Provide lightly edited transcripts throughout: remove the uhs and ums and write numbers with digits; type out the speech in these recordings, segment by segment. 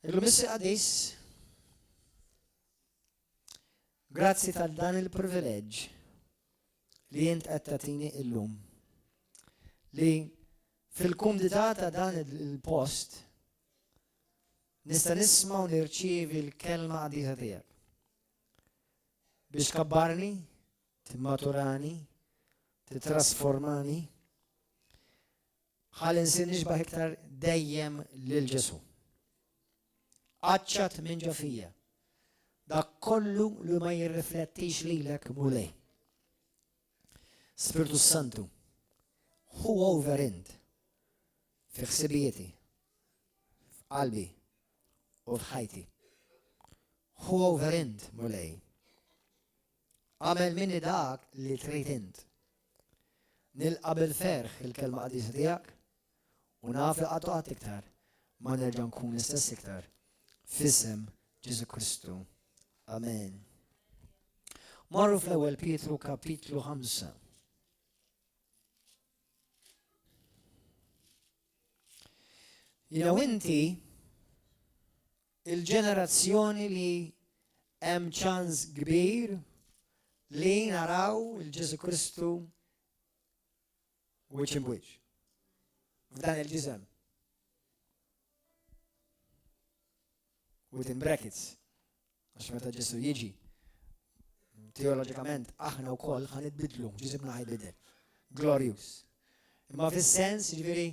Illum issi qadis, grazzi tal dan il-privileġġ li jint qed tagħtini illum. Li fil-kumdità ta' dan il-post nista' nisma' u nirċievi l-kelma qadisa tiegħek. Biex kabbarni, timmaturani, titrasformani, ħalli nsir nixbaħ iktar dejjem lil Ġesu. Aċċat minn ġo fija. Dak kollu li ma jirriflettix lilek mulej. Spiritu Santu, hu over int fi ħsibijieti, f'qalbi u f'ħajti. Hu over int mulej. Għamel minni dak li trid int. Nilqa bil-ferħ il-kelma qadisa tiegħek u naf li qatt qatt iktar ma nerġa' nkun l-istess iktar. F'isem Ġesu Kristu. Amen. Marru fl-ewwel Pietru kapitlu 5. Jew inti il-ġenerazzjoni li hemm ċans kbir li naraw il-Ġesu Kristu wiċċ in wiċċ. F'dan il-ġisem. Within brackets. Għax meta Ġesu jiġi, teologikament aħna wkoll ħanitbidlu, ġisibna ħajbidel. Glorious. Imma fis-sens, ġifieri,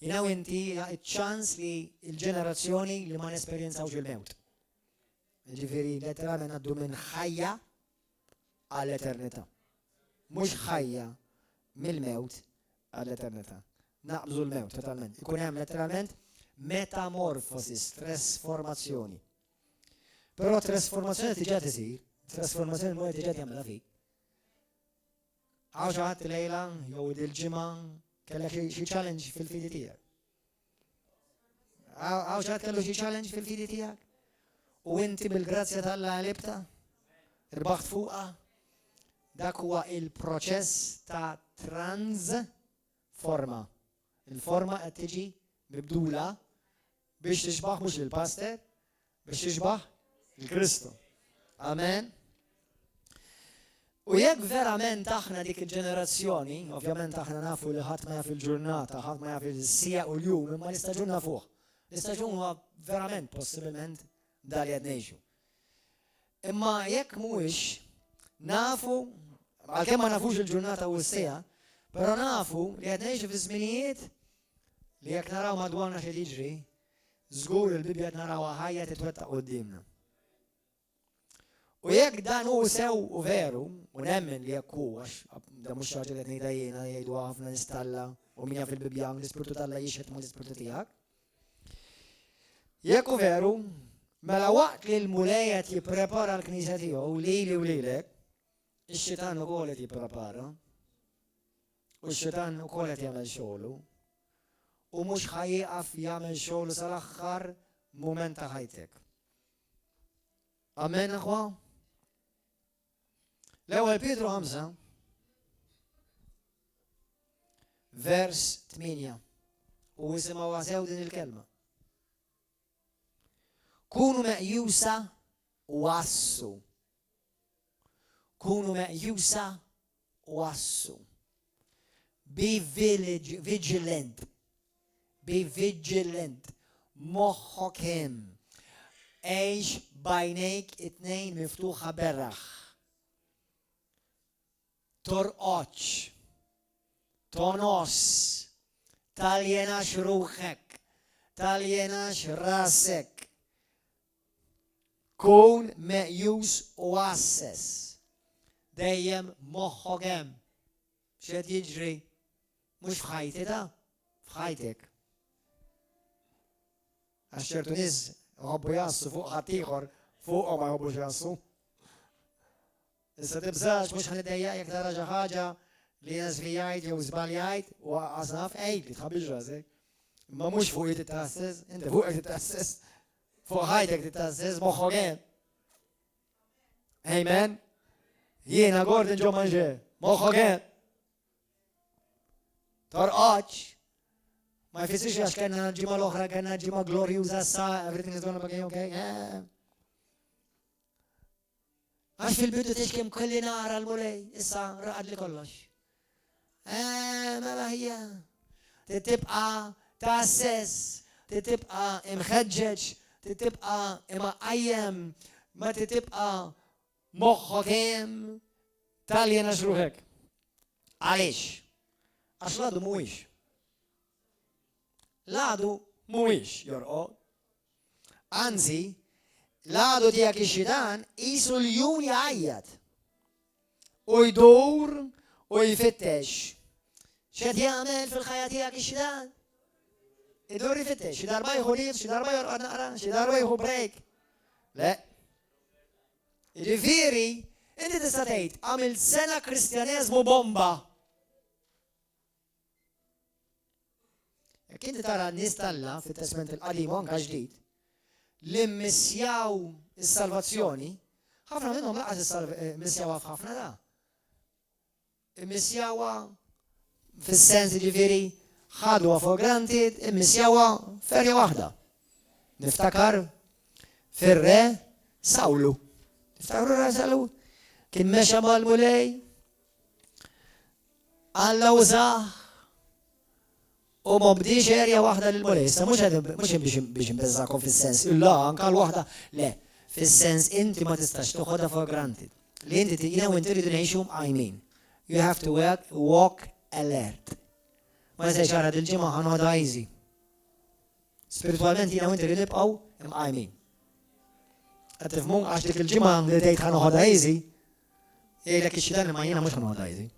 jinaw inti ċans li il-ġenerazzjoni li ma nesperjenzawx il-mewt. Ġifieri letteralment għaddu minn ħajja għall-eternità. Mhux ħajja mill-mewt għall-eternità. Naqbżu l-mewt totalment. Ikun hemm letteralment metamorfosis, trasformazzjoni. Però trasformazzjoni tiġa tisir, trasformazzjoni mhux tiġa tagħmilha fik. Għaw xi ħadd lejla jew il-ġimgħa kellek xi challenge fil-fidi tiegħek. Għaw xi ħadd kellu xi challenge fil-fidi tiegħek. U inti bil-grazzja tal-Alla għalibta, irbaħt fuqha. Dak huwa il-proċess ta' transforma. Il-forma qed tiġi mibdula biex tixbaħ mhux il-pastor, biex tixbaħ il-Kristu. Amen. U jekk verament aħna dik il-ġenerazzjoni, ovvjament aħna nafu li ħadd ma jaf il-ġurnata, ħadd ma jaf il-sija u l-jum, imma l-istaġun nafuh. L-istaġun huwa verament possibilment dali qed ngħixu. Imma jekk mhuwiex nafu, għalkemm ma nafux il-ġurnata u s-sija, però nafu li qed ngħixu fi żminijiet li jekk naraw madwarna xi jiġri, żgur il-Bibja qed narawha ħajja titwettaq qudiemna. U jekk dan hu sew u veru, u nemmen li jekk hu għax da mhux xi ħaġa li qed ngħidha jiena jgħidu ħafna nistalla u min jaf il-Bibja l-Ispirtu tal-Alla jixħed mal-Ispirtu tiegħek. Jekk hu veru, mela waqt li l-mulej qed jipprepara l-Knisja tiegħu lili u lilek, ix-xitan ukoll qed jipprepara. U x-xitan ukoll qed jagħmel xogħlu. U mhux ħajjieqaf jagħmel xogħlu sal-aħħar mument ta' ħajtek. Amen aħwa? L-ewwel Pietru 5, vers 8. U isimgħuha sew din il-kelma. Kunu meqjusa u assu. Kunu meqjusa u assu. Be vigilant. Be vigilant. Moħħok hemm. Ejx bajnejk it-tnejn miftuħa berraħ. Torqoċ. Tonos. Taljenax ruħek. Taljenax rasek. Kun meqjus u assess. Dejjem moħħok hemm. X'qed jiġri? Mhux f'ħajti da? F'ħajtek. Għax ċertu nies jħobbu jassu fuq ħadd ieħor fuqhom ma jħobbux jassu. Issa tibżax mhux ħaniddejjaq jekk tara xi ħaġa li żbaljajt jew żbaljajt u qasaf ejt li tħabbix rasek. Imma mhux fuq titassess, inti fuqek titassess, fuq ħajtek titassess moħħok hemm. Amen. Jiena Gordon Joe Manger, moħħok hemm. Torqoċ. Ma jfissirx għax kellna ġimgħa l-oħra kellna ġimgħa glorjuża sa everything is gonna be okay. Għax fil-bidu kemm kelli nara l-mulej, issa raqad li kollox. Mela hija. Tibqa' tassess, tibqa' imħeġġeġ, tibqa' imqajjem, ma tibqa' moħħok hemm taljena xruħek. Għaliex? Għax l-għadu mhuwiex. L-għadu mhuwiex jorqod. Anzi, l-għadu tiegħek ix-xitan qisu l-jum jgħajjad. U jdur u jfittex. X'qed jagħmel fil-ħajja tiegħek ix-xitan? Idur jfittex, xi darba jieħu lift, xi darba jorqod naqra, xi darba jieħu break. Le. Jiġifieri, inti tista' tgħid għamilt sena Kristjaneżmu bomba. Jekk inti tara n-nies tal-Alla fit-Testament il-Qadim anke ġdid li mmissjaw is-salvazzjoni, ħafna minnhom laqas missjawha f'ħafna da. Immissjawha fis-sens jiġifieri ħaduha for granted, immissjawha ferja waħda. Niftakar fir-re Sawlu. Niftakru re Sawlu? Kien mexa mal-mulej, Alla użah, u ma bdiex erja waħda l-mulej. Issa mhux biex imbeżżakom fis-sens, illa anke l-waħda, le, fis-sens inti ma tistax toħodha for granted. Li inti inti rridu ngħixu mqajmin. You have to walk alert. Ma nistax ara dil-ġimgħa ħanħodha easy. Spiritualment jiena inti rridu nibqgħu mqajmin. Qed tifhmu għax dik il-ġimgħa li tgħid ħanħodha easy, jgħidlek ix-xitan ma jiena mhux ħanħodha easy.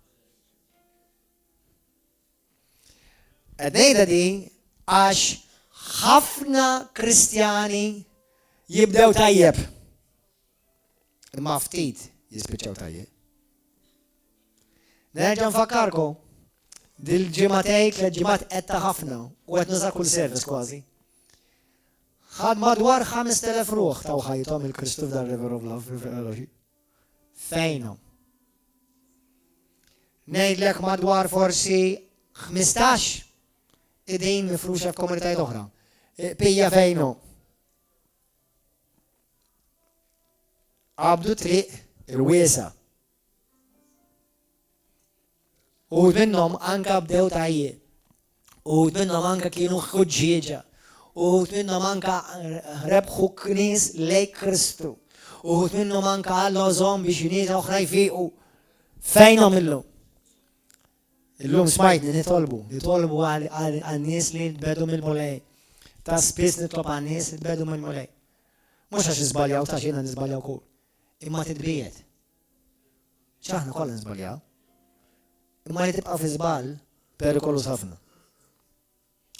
Għednejda di għax ħafna Kristjani jibdew tajjeb. Imma ftit jispiċċaw tajjeb. Nerġa' nfakkarkom dil-ġimgħatejn tliet ġimgħat qetta ħafna u qed nuża kull service kważi. Ħad madwar 5,000 ruħ taw ħajthom il-Kristu f'dan River of Love fil-Filology. Fejnhom. Ngħidlek madwar forsi 15 idejn mifruxa f'komunitajiet oħra. Pija fejnu. Qabdu triq il-wiesa. Uħud minnhom anke bdew tajjeb. Uħud minnhom anke kienu ħuġġieġa. Uħud minnhom anke rebħu knies lej Kristu. Uħud minnhom anke għallhom biex nies oħra jfiequ. Fejnhom illum. Illum smajtni nitolbu għal-nies li nbedu mill-mulej. Ta' spiss nitlob għal-nies li nbedu mill-mulej. Mux għax nizbaljaw, ta' xina nizbaljaw kull. Imma tidbijiet. ċaħna kollha nizbaljaw. Imma li tibqa' fi żball perikolus ħafna.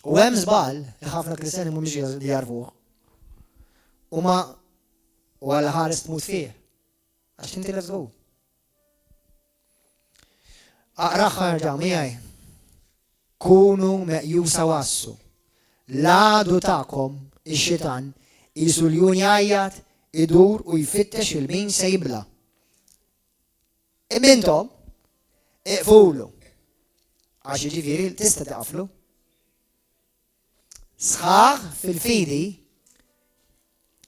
U hemm żball li ħafna Kristjani mhumiex jarfuh. Huma u għal ħares tmut fih. Għax inti let's go. Aqraħħa ġaw miegħi. Kunu meqjusa wassu. L-għadu tagħkom ix-xitan qisu l-jun jgħajjad, idur u jfittex il-min se jibla. Imintom iqfulu. Għax jiġifieri tista' taqflu. Sħaħ fil-fidi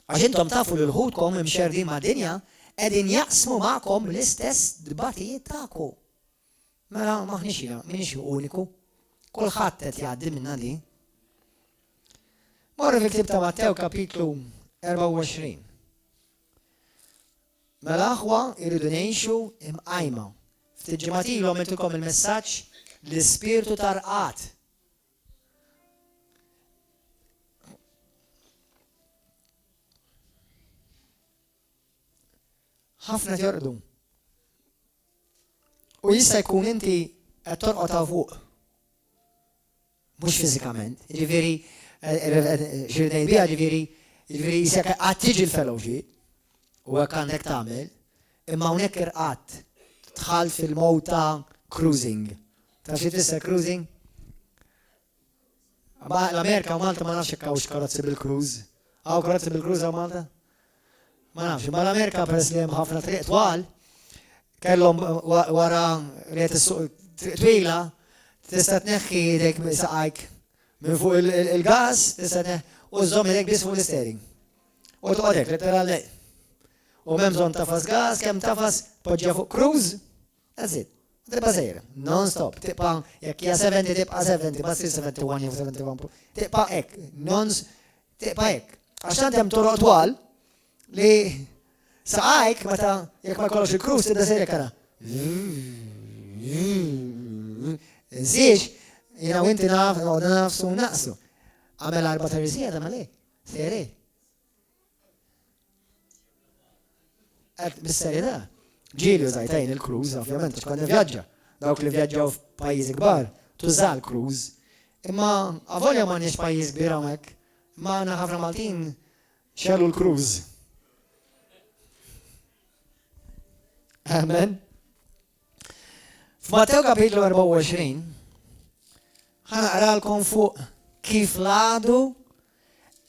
għax intom tafu li l-ħudkom imxerdin ma' dinja qegħdin jaqsmu magħkom l-istess dbatijiet tagħkom. Mela maħniex uniku. Kulħadd qed jgħaddi minna di. Morru fil-ktieb ta' Mattew kapitlu 24. Mela aħwa jridu ngħixu imqajma. Ftit ġimgħat ilu għamiltukom il-messaġġ l-ispirtu tarqat. Ħafna jorqdu. U jista' jkun inti qed torqod ta' fuq. Mhux fiżikament. Jiġifieri xirnej biha jiġifieri jisek qatt tiġi l-fellowship u hekk għandek tagħmel, imma hawnhekk irqatt tħall fil-mowt ta' cruising. Taf xi tfisser cruising? L-Amerika u Malta ma nafx hekk hawnx karozzi bil-cruise. Hawn karozzi bil-cruise hawn Malta? Ma nafx, ma l-Amerika peress li hemm ħafna triq twal, kellhom wara riet twila tista' tneħħi dik saqajk minn fuq il-gas, tista' u żomm idek biss fuq l-istering. U tqodek literalli. U m'hemm bżonn tafas gas, kemm tafas poġġja fuq cruise. That's it. Tibqa' sejra, non-stop. Tibqa' jekk hija 70 tibqa' 70, ma ssir 71 jew 71. Tibqa' hekk, tibqa' hekk. Għax tant hemm toroq twal li saqajk meta jekk ma jkollokx il-cruise tibda sejra kara. Insiex, jiena u inti nafsu naqsu. Għamel 4 terżija ta' malek. Sejri. Bis-serjetà. Ġieli użajtajn il-cruise, ovvjament, għax kont vjaġġa. Dawk li vjaġġaw f'pajjiżi kbar, tuża l-cruise. Imma avolja ma nix pajjiż kbir hawnhekk, imma għandna ħafna Maltin xellu l-cruise. Amen. F'Matteo kapitlu 24, ħanaqralkom fuq kif l-għadu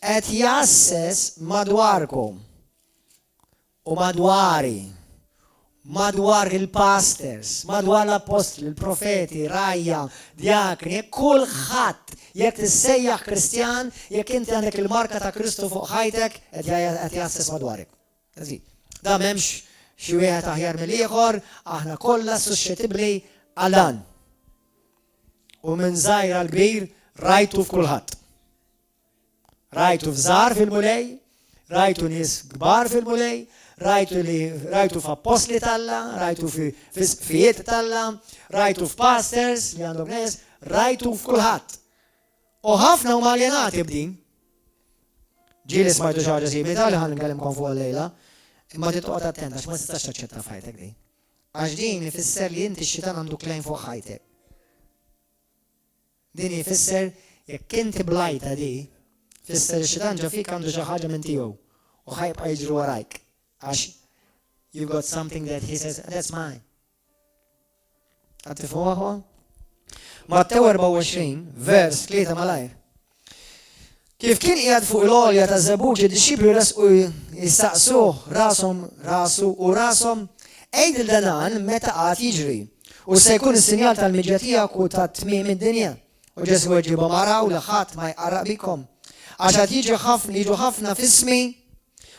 qed jassess madwarkom u madwari. Madwar il-pastors, madwar l-apostoli, il-profeti, rajja, diakni, kulħadd jekk tissejjaħ Kristjan, jekk inti għandek il-marka ta' Kristu fuq ħajtek, qed jassess madwarek. Da m'hemmx xi wieħed aħjar mill-ieħor, aħna kollha suscettibbli għal dan. U minn żgħir għal kbir rajtu f'kulħadd. Rajtu f'żgħar fil-mulej, rajtu nies kbar fil-mulej, rajtu f'apostli talla, rajtu f'ijiet talla, rajtu f'pastors li għandhom nies, rajtu f'kulħadd. U ħafna huma aljenati b'din. Ġieli smajtu xi ħaġa simili li ħalli nkellimkom fuq lejla, imma titqgħod attent għax ma tistax taċċetta f'ħajtek din. Għax din ifisser li inti x-xitan għandu klejn fuq ħajtek. Din ifisser jekk inti blajta di, fisser x-xitan ġa fik għandu xi ħaġa minn tiegħu u ħajbqa' jiġri warajk. Għax you got something that he says, that's mine. Għattifu għahwa? Matteo 24, vers 3 malajr. Kif kien qiegħed fuq l-għolja ta' Żebbuġ id-disċipli u jistaqsuh rasu u rashom għejdil dan meta qatt jiġri u se jkun is-sinjal tal-miġja tiegħek u ta' tmiem id-dinja. U Ġesu weġġibhom araw li ħadd ma jqarraq bikom. Għax qed jiġu ħafna f'ismi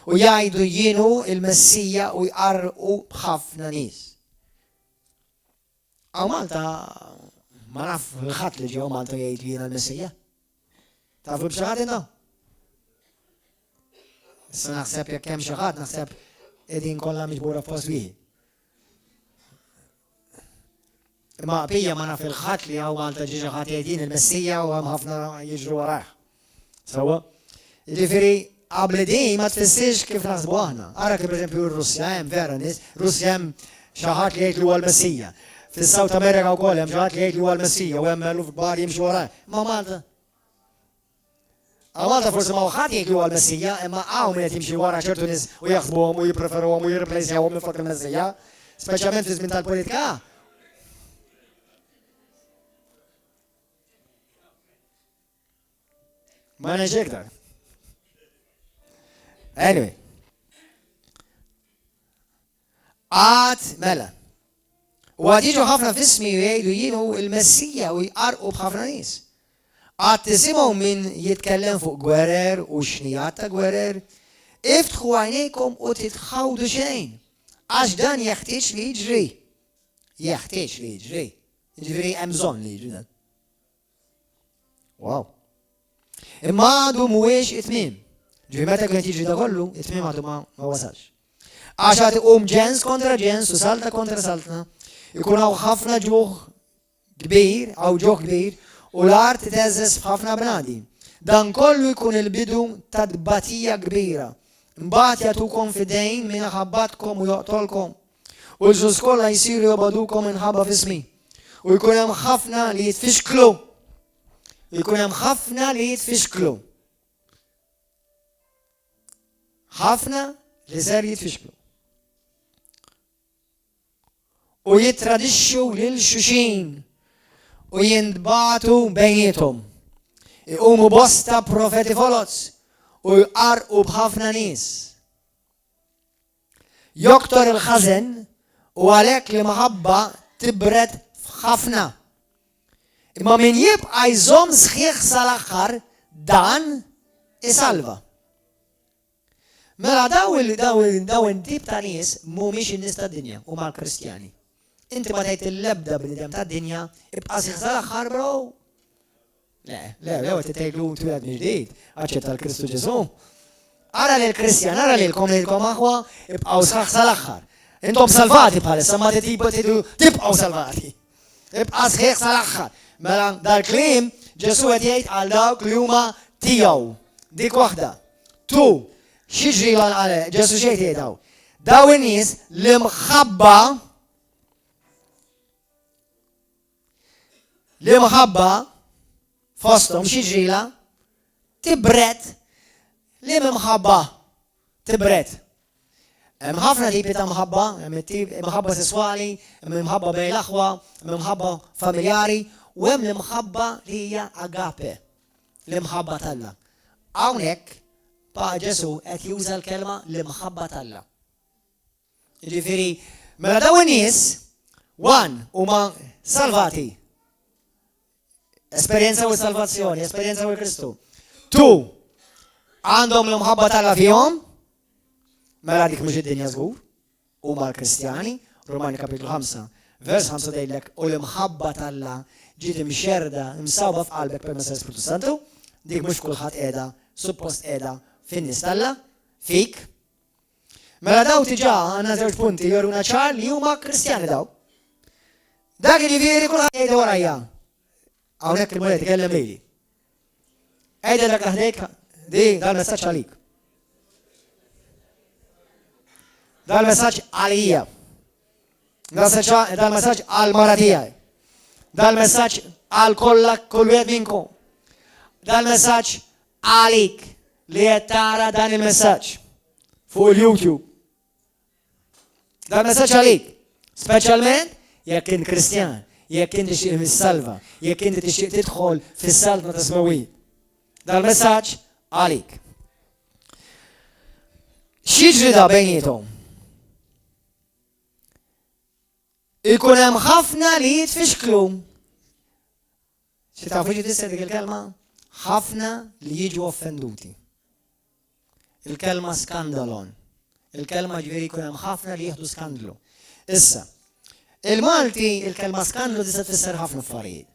u jgħidu jienu il-Messija u jqarqu b'ħafna nies. Għaw Malta, ma naf l-ħadd li ġew Malta jgħid li jiena l-Messija. Tafu b'xi ħadd intom? Issa naħseb jekk hemm xi ħadd naħseb qegħdin kollha miġbura f'post wieħed. Imma pija ma naf il-ħadd li għaw Malta ġi xi ħadd jgħid jien il-Messija u hemm ħafna jiġru warah. Sewwa? Jiġifieri qabel din ma tfissirx kif naħsbu aħna. Ara kif pereżempju r-Russja hemm vera nies, Russja hemm xi ħadd li jgħid li huwa l-Messija. Fis-South America wkoll hemm xi ħadd li jgħid li huwa l-Messija u hemm eluf kbar jimxu warah. Ma Malta. Malta forsi ma ħadd jgħid li huwa l-Messija, imma hawn min qed jimxi wara ċertu nies u jaħsbuhom u jippreferuhom u jirreplacjawhom minn fuq il-Messija, speċjalment fi żmien tal-politika. Ma ngħidx iktar. Anyway. Mela. U għad jiġu ħafna f'ismi u jgħidu jienu il-Messija u jqarqu b'ħafna nies. Għad tisimgħu min jitkellem fuq gwerer u xnijat ta' gwerer, iftħu għajnejkom u titħawdu xejn. Għax dan jeħtieġ li jiġri. Jeħtieġ li jiġri. Jiġri hemm bżonn li jiġri dan. Wow. Imma għadu mhuwiex it-tmiem. Ġifi meta kien jiġri da kollu, it-tmiem għadu ma wasalx. Għax għad iqum ġens kontra ġens u salta kontra saltna, ikun hawn ħafna ġuħ kbir, għaw ġuħ kbir, u l-art teżes f'ħafna bnadi. Dan kollu jkun il-bidu ta' dbatija kbira. Mbagħad jagħtukom fidejn minn ħabbatkom u joqtolkom. U l-ġus kollha jsiru jobgħodukom minħabba f'ismi. U jkun hemm ħafna li jitfixklu. Jkun hemm ħafna li jitfixklu. ħafna li ser jitfixklu. U jittradixxu lil xuxin u jindbatu bejnietom. Iqumu bosta profeti foloz u jqarqu b'ħafna nies. Joktor il-ħażen u għalhekk li maħabba tibret f'ħafna. Imma min jibqa' jżomm sħiħ sal-aħħar dan isalva. Mela daw tip ta' nies mhumiex in-nies tad-dinja huma l-Kristjani. Inti ma tgħid l-ebda bniedem tad-dinja ibqa' sħiħ sal-aħħar bro. Le, tgħidlu twelad ġdid, aċċetta l-Kristu Ġesu. Ara lill-Kristjan, ara lilkom aħwa ibqgħu sħiħ sal-aħħar. Intom salvati bħalissa ma tibqgħu salvati. Ibqa' sħiħ sal-aħħar. Mela dal-kliem Ġesu qed jgħid għal dawk li huma tiegħu. Dik waħda. Tu, xiġri għal Ġesu xejn jgħidaw. Daw in-nies li mħabba fosthom xiġrila tibret li mħabba tibret. Hemm ħafna tipi ta' mħabba, mħabba sesswali, mħabba bejn l-aħwa, mħabba familjari, u hemm l-imħabba li hija agape, l-imħabba tal-Alla. Hawnhekk pa' Ġesu qed juża l-kelma l-imħabba tal-Alla. Jiġifieri, mela dawn in-nies huma salvati. Esperjenza u salvazzjoni, esperjenza u Kristu. Tu għandhom l-imħabba tal-Alla fihom, mela dik mhux id-dinja żgur, huma l-Kristjani, Romani kapitlu 5, vers 5 dejlek, u l-imħabba tal-Alla ġiet imxerda, imsawba f'qalbek permezz l-Ispiritu Santu, dik mhux kulħadd qiegħda, suppost qiegħda fin-nies tal-Alla, fik. Mela daw diġà għandna żewġ punti joruna ċar li huma Kristjani daw. Dak jiġifieri kulħadd jgħidha warajja. Hawnhekk il-mulej tkellem lili. Ejda dak taħdejk, dal-messaġġ għalik. Dal-messaġġ għalija. Dal-messaġġ għal-mara tiegħi. Dal-messaġġ għal kull wieħed minnkom. Dal-messaġġ għalik li qed tara dan il-messaġġ fuq il-YouTube. Dal-messaġġ għalik, speċjalment jekk int Kristjan, jekk inti tixtieq mis-salva, jekk inti tixtieq tidħol fis-salva ta' Smawiet. Dal-messaġġ għalik. X'jiġri da bejniethom? Ikun hemm ħafna li jitfixklu. Xi tafu xi tisser dik il-kelma? Ħafna li jiġu offenduti. Il-kelma skandalon. Il-kelma ġifieri jkun hemm ħafna li jieħdu skandlu. Issa, il-Malti il-kelma skandlu tista' tfisser ħafna affarijiet.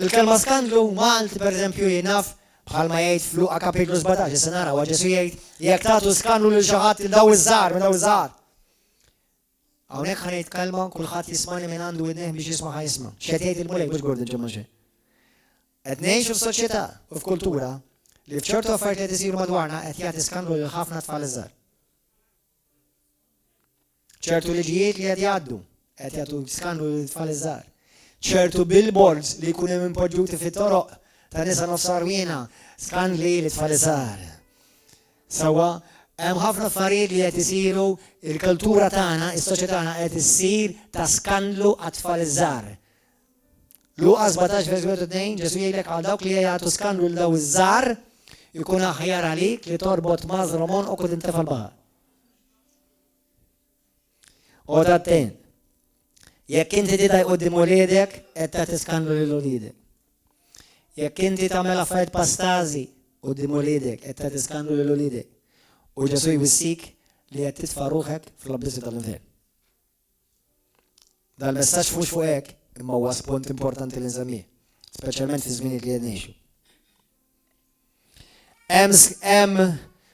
Il-kelma skandlu Malti pereżempju jinaf bħalma jgħid f'Luqa kapitlu 17, issa naraw Ġesu jgħid jekk tagħtu skandlu lil xi ħadd il daw iż-żgħar minn daw iż-żgħar. Hawnhekk ħanejt kelma kulħadd jismani minn għandu widnejh biex jisma' ħajsma'. X'qed jgħid il-mulej biex Gordon ġemma xi. Qed ngħixu f'soċjetà u f'kultura li f'ċertu affarijiet qed isiru madwarna qed jagħti skandlu lil ħafna tfal iż-żgħar. ċertu liġijiet li qed jgħaddu qed jagħtu skandlu lil tfal iż-żgħar. ċertu billboards li jkunu hemm impoġġuti fit-toroq ta' nisa nofsar wiena, skandli li tfal iż-żgħar. Sewwa hemm ħafna affarijiet li qed isiru il-kultura tagħna, is-soċjetà tagħna qed issir ta' skandlu għat-tfal iż-żgħar. Luqa 17 vers 2 Ġesu jgħidlek għal dawk li jagħtu skandlu lil daw iż-żgħar ikun aħjar għalik li torbot mażromon u kod intefal baħar. U tattin, jekk inti tidaj qudiem uliedek qed tagħti skandlu lil uliedek. Jekk inti tagħmel affarijiet pastażi qudiem uliedek qed tagħti skandlu lil uliedek. U Ġesu jwissik li qed titfa' ruħek fl-abdizzi tal-infern. Dal-messaġġ mhux fuq hekk imma huwa spunt importanti li nżammih, speċjalment fi żminijiet li qed ngħixu. Hemm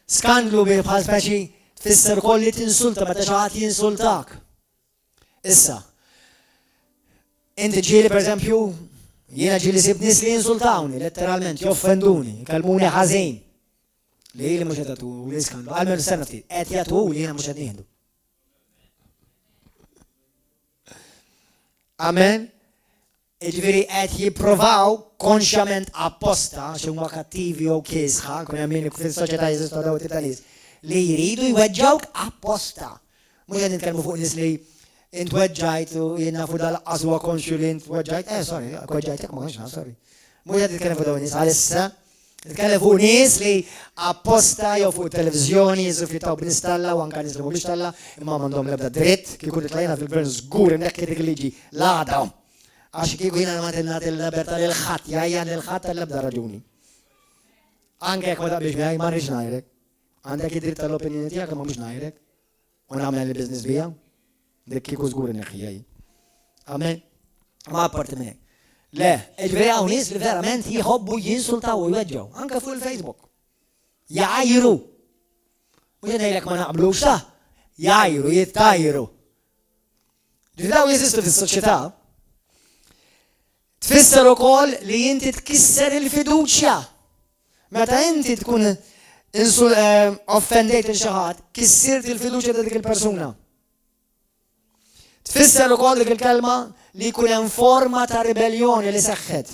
skandlu bħal speċi tfisser ukoll li tinsulta meta xi ħadd jinsultak. Issa, inti ġieli pereżempju, jiena ġieli sib nies li jinsultawni, letteralment, joffenduni, jkellmuni ħażin. Li mhux qed jagħtu li skandlu, għalmenu stenna ftit, qed jagħtu li jiena mhux qed nieħdu. Amen? Jiġifieri qed jippruvaw konxjament apposta għax huma kattivi jew kiesħa, kun hemm min fis-soċjetà jeżistu dawn it-tip ta' nies li jridu jweġġawk apposta. Mhux qed nitkellmu fuq nies li int weġġajt u jien nafu dal-qas huwa konxju li int weġġajt, sorry, weġġajtek ma konxna, sorry. Mhux qed nitkellem fuq dawn nies għalissa, nitkellem fuq nies li apposta jew fuq televiżjoni jiżufritaw b'nies Alla u anke nies li mhumiex Alla imma m'għandhom l-ebda dritt kieku titlejna fil-gvern żgur hemmhekk dik liġi l-għada. Għax kieku jiena ma til-libertà lil ħadd, jgħajja lil ħadd tal-ebda raġuni. Anke jekk ma taqbilx miegħi ma rridx ngħidlek. Għandek id-dritt tal-opinjoni tiegħek imma mhux ngħidlek. U nagħmel il-business biha. Dik kieku żgur inneħħija hi. Amen. Ma apparti minn hekk. Le, ġifieri hawn nies li verament jħobbu jinsultaw u jweġġgħu, anke fuq il-Facebook. Jgħajru. Mhux ngħidlek ma naqblux ta' jgħajru, jittajru. Ġifieri dawn jeżistu fis-soċjetà. Tfisser ukoll li inti tkisser il-fiduċja. Meta inti tkun offendejt il xi ħadd, kissirt il-fiduċja ta' dik il-persuna. Tfisser ukoll dik il-kelma li jkun hemm forma ta' ribelljoni li seħħet.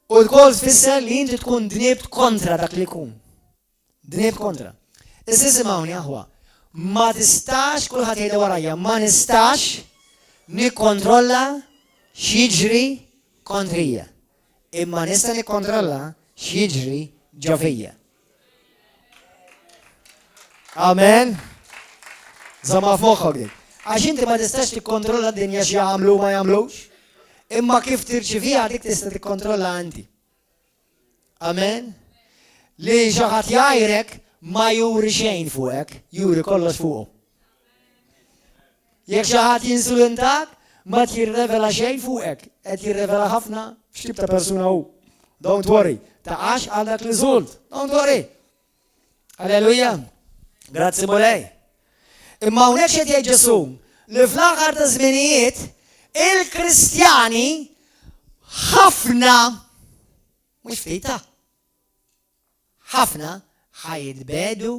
U wkoll tfisser li inti tkun dniebt kontra dak li jkun. Dniebt kontra. Issa isimgħuni aħwa, ma tistax kulħadd jgħidha warajja, ma nistax nikkontrolla x'jiġri kontrija. Imma nista' nikkontrolla x'jiġri ġo fija. Amen. Żomma f'moħħok dik. Għax inti ma tistax tikkontrolla d-dinja x'jagħmlu ma jagħmlux, imma kif tirċiviha dik tista' tikkontrolla inti. Amen. Li xi ħadd jgħajrek ma juri xejn fuqek, juri kollox fuqu. Jekk xi ħadd jinsuluntak, ma tirrevela xejn fuqek, qed jirrevela ħafna x'tip ta' persuna hu. Don't worry. Taqax għal dak l-iżult. Don't worry. Alleluja. Grazzi mulej. Imma hawnhekk x'qed jgħid Ġesu li fl-aħħar ta' żminijiet il-Kristjani ħafna mhux ftit ħafna ħajitbedu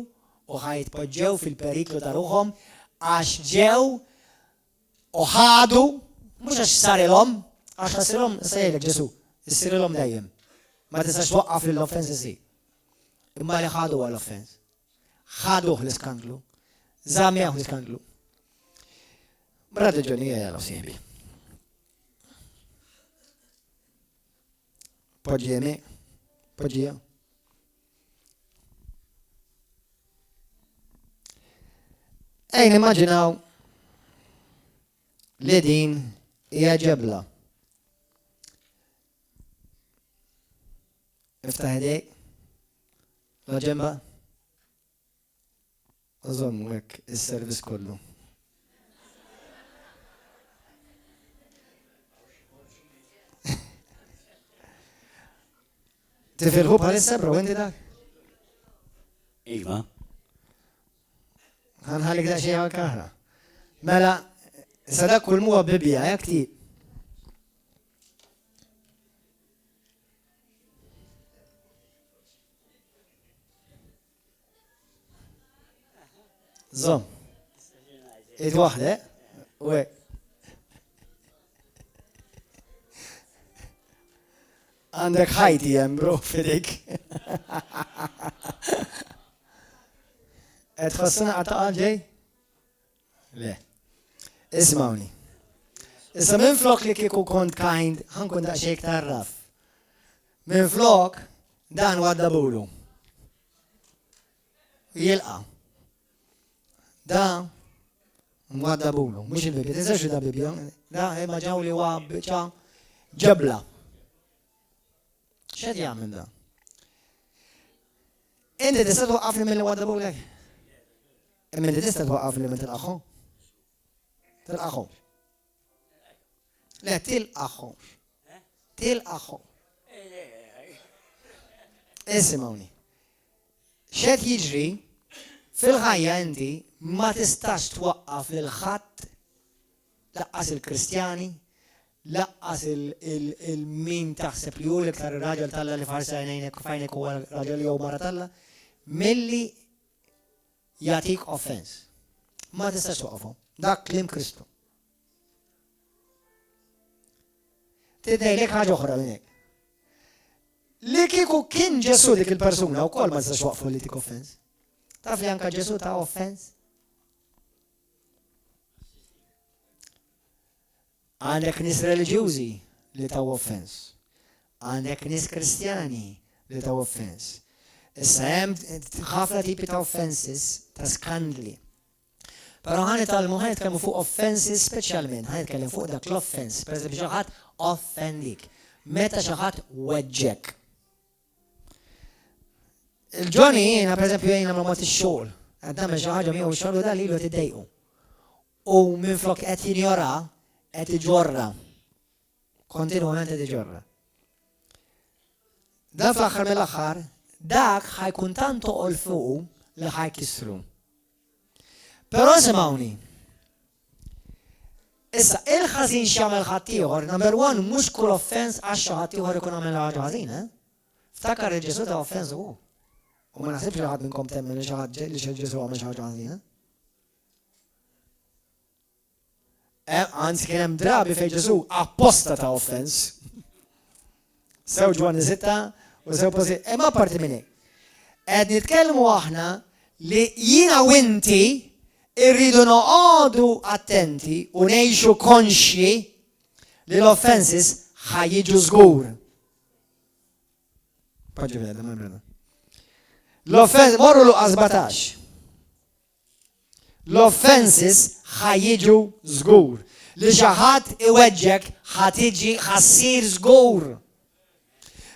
u ħajitpoġġew fil-periklu ta' ruħhom għax ġew u ħadu, mhux għax sarilhom, għax ħassilhom sejlek Ġesu, issirilhom dejjem. Ma tistax twaqqaf lill-offense isir. Imma li ħadu għall-offense. Ħaduh l-iskandlu. Żamjaw l-iskandlu. Brad ġonija jgħal sieħbi. Poġġiemi, poġġija. Ejn immaġinaw li din hija ġebla. Iftaħ idejk. La ġemba. Żommu hekk is-servizz kollu. Tifilħu bħalissa bro, inti dak? Iva. Ħanħalik da xejn għal kaħra. Mela, issa dak kull muha bibija, jak ti. Zom. Id waħda, u hekk. Għandek ħajti hemm bro fidejk. Qed tħossina għataqal ġej? Le. Ismawni. Issa minn flok li kieku kont kind, ħankun daqsxejn tarraf. Minn flok dan wadda bulu. Jilqa. Da wadda bulu, mhux il-bibi, tinsax da bibi, da imma ġew li huwa biċċa ġebla. X'qed jagħmel da? Inti tista' twaqqafni milli wadda bulek? Imma inti tista' twaqqafni minn tilqaħħom? Tilqaħħom. Le, tilqaħħom. Tilqaħħom. Isimgħuni. X'qed jiġri fil-ħajja inti ma tistax twaqqaf lil ħadd laqqas il-Kristjani, laqqas il-min taħseb li hu l-iktar ir-raġel Talla li farsa għajnejnek fajnek huwa raġel jew mara Talla, milli jagħtik offense. Ma tistax twaqqafhom. Dak kliem Kristu. Tidejlek ħaġa oħra minn hekk. Li kieku kien Ġesu dik il-persuna wkoll ma tistax twaqqfu li tik offense. Taf li anka Ġesu ta' offense? Għandek nis reliġjużi li ta' offense. Għandek nis kristjani li ta' offense. Issa hemm ħafna tipi ta' offenses ta' skandli. Pero ħanitkellmu fuq offenses speċjalment, ħanitkellem fuq dak l-offense. Per eżempju, xi ħadd offendik. Meta xi ħadd weġġek. Il-ġoni jiena pereżempju jiena ma mod ix-xogħol. Qed nagħmel xi ħaġa miegħu x-xogħol u dan lilu qed iddejqu. U minflok qed jinjora, qed iġorra. Kontinwament qed iġorra. Dan fl-aħħar mill-aħħar, dak ħajkun tant toqgħol fuqu li ħajkissru. Però simgħuni. Issa, il-ħażin x'jagħmel ħadd ieħor, number one, mhux kull offense għax xi ħadd ieħor ikun għamel ħaġa ħażina. Ftakar il-Ġesu ta' offense hu. U ma naħsibx li ħadd minnkom temmen li xi ħadd li Ġesu għamel xi ħaġa ħażina. Anzi kien hemm drabi fejn Ġesu apposta ta' offense. Sew Ġwanni 6 u sew pożi. Imma apparti minn hekk. Qed nitkellmu aħna li jiena u inti irridu noqogħdu attenti u ngħixu konxji li l-offenses ħajjiġu żgur. Morru Luqa 17. L-offenses ħajjiġu żgur. Li xi ħadd iweġġek ħatiġi ħassir żgur.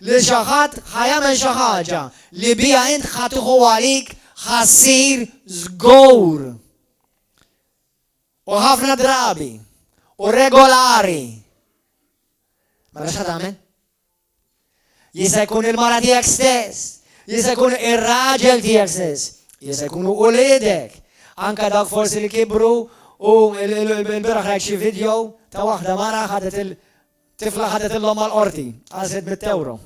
Li xi ħadd ħajamel xi ħaġa li biha int ħatiħu għalik ħassir żgur. U ħafna drabi, u regolari. Ma laxa tagħmel? Jista' jkun il-mara tiegħek stess, jista' jkun ir-raġel tiegħek stess, jista' jkunu uliedek. Anke dak forsi li kibru u l-biraħ rajt xi video ta' waħda mara ħadet il-tifla ħadet il-lom mal-qorti, għażlet bit-tewro.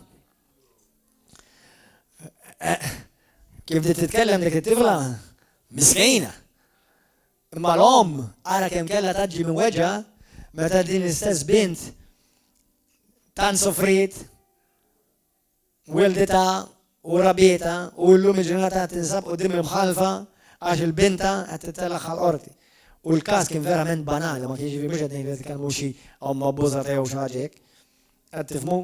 Kif dit titkellem dik it-tifla? Miskejna. Imma l-om, għara kemm kellha taġġi minn weġa, meta din l-istess bint tant sofrit, wildita u rabieta u llum il-ġurnata tinsab quddiem il-mħalfa għax il-binta qed titelaħ għall-qorti. U l-każ kien verament banali, ma kienx jiġri mhux qed nitkellmu xi omma abbuża jew xi ħaġa hekk. Qed tifhmu?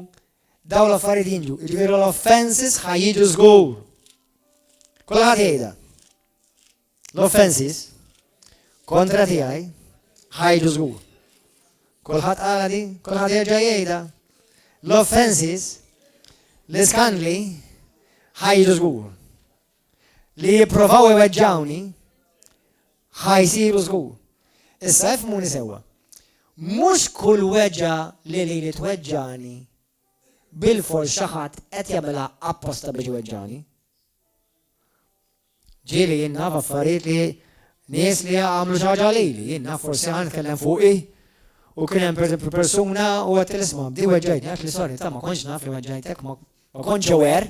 Dawn l-affarijiet jinġu, jiġifieri l-offenses ħajjiġu żgur. Kulħadd jgħidha. L-offenses kontra tiegħi ħajġu żgur. Kulħadd qala di, kulħadd jerġa' jgħidha. L-offenses, l-iskandli ħajġu żgur. Li jippruvaw iweġġawni ħajsiru żgur. Issa ifhmuni sewwa. Mhux kull weġġa li tweġġani bil-fors xi ħadd qed jagħmilha apposta biex iweġġani. Ġieli jien naf affarijiet li nies li għamlu xi ħaġa lili, jien naf forsi ħankellem fuqi u kien hemm pereżempju persuna u qed isma' bdi weġġajtni għax li sorry ta' ma kontx naf li weġġajtek, ma kontx aware.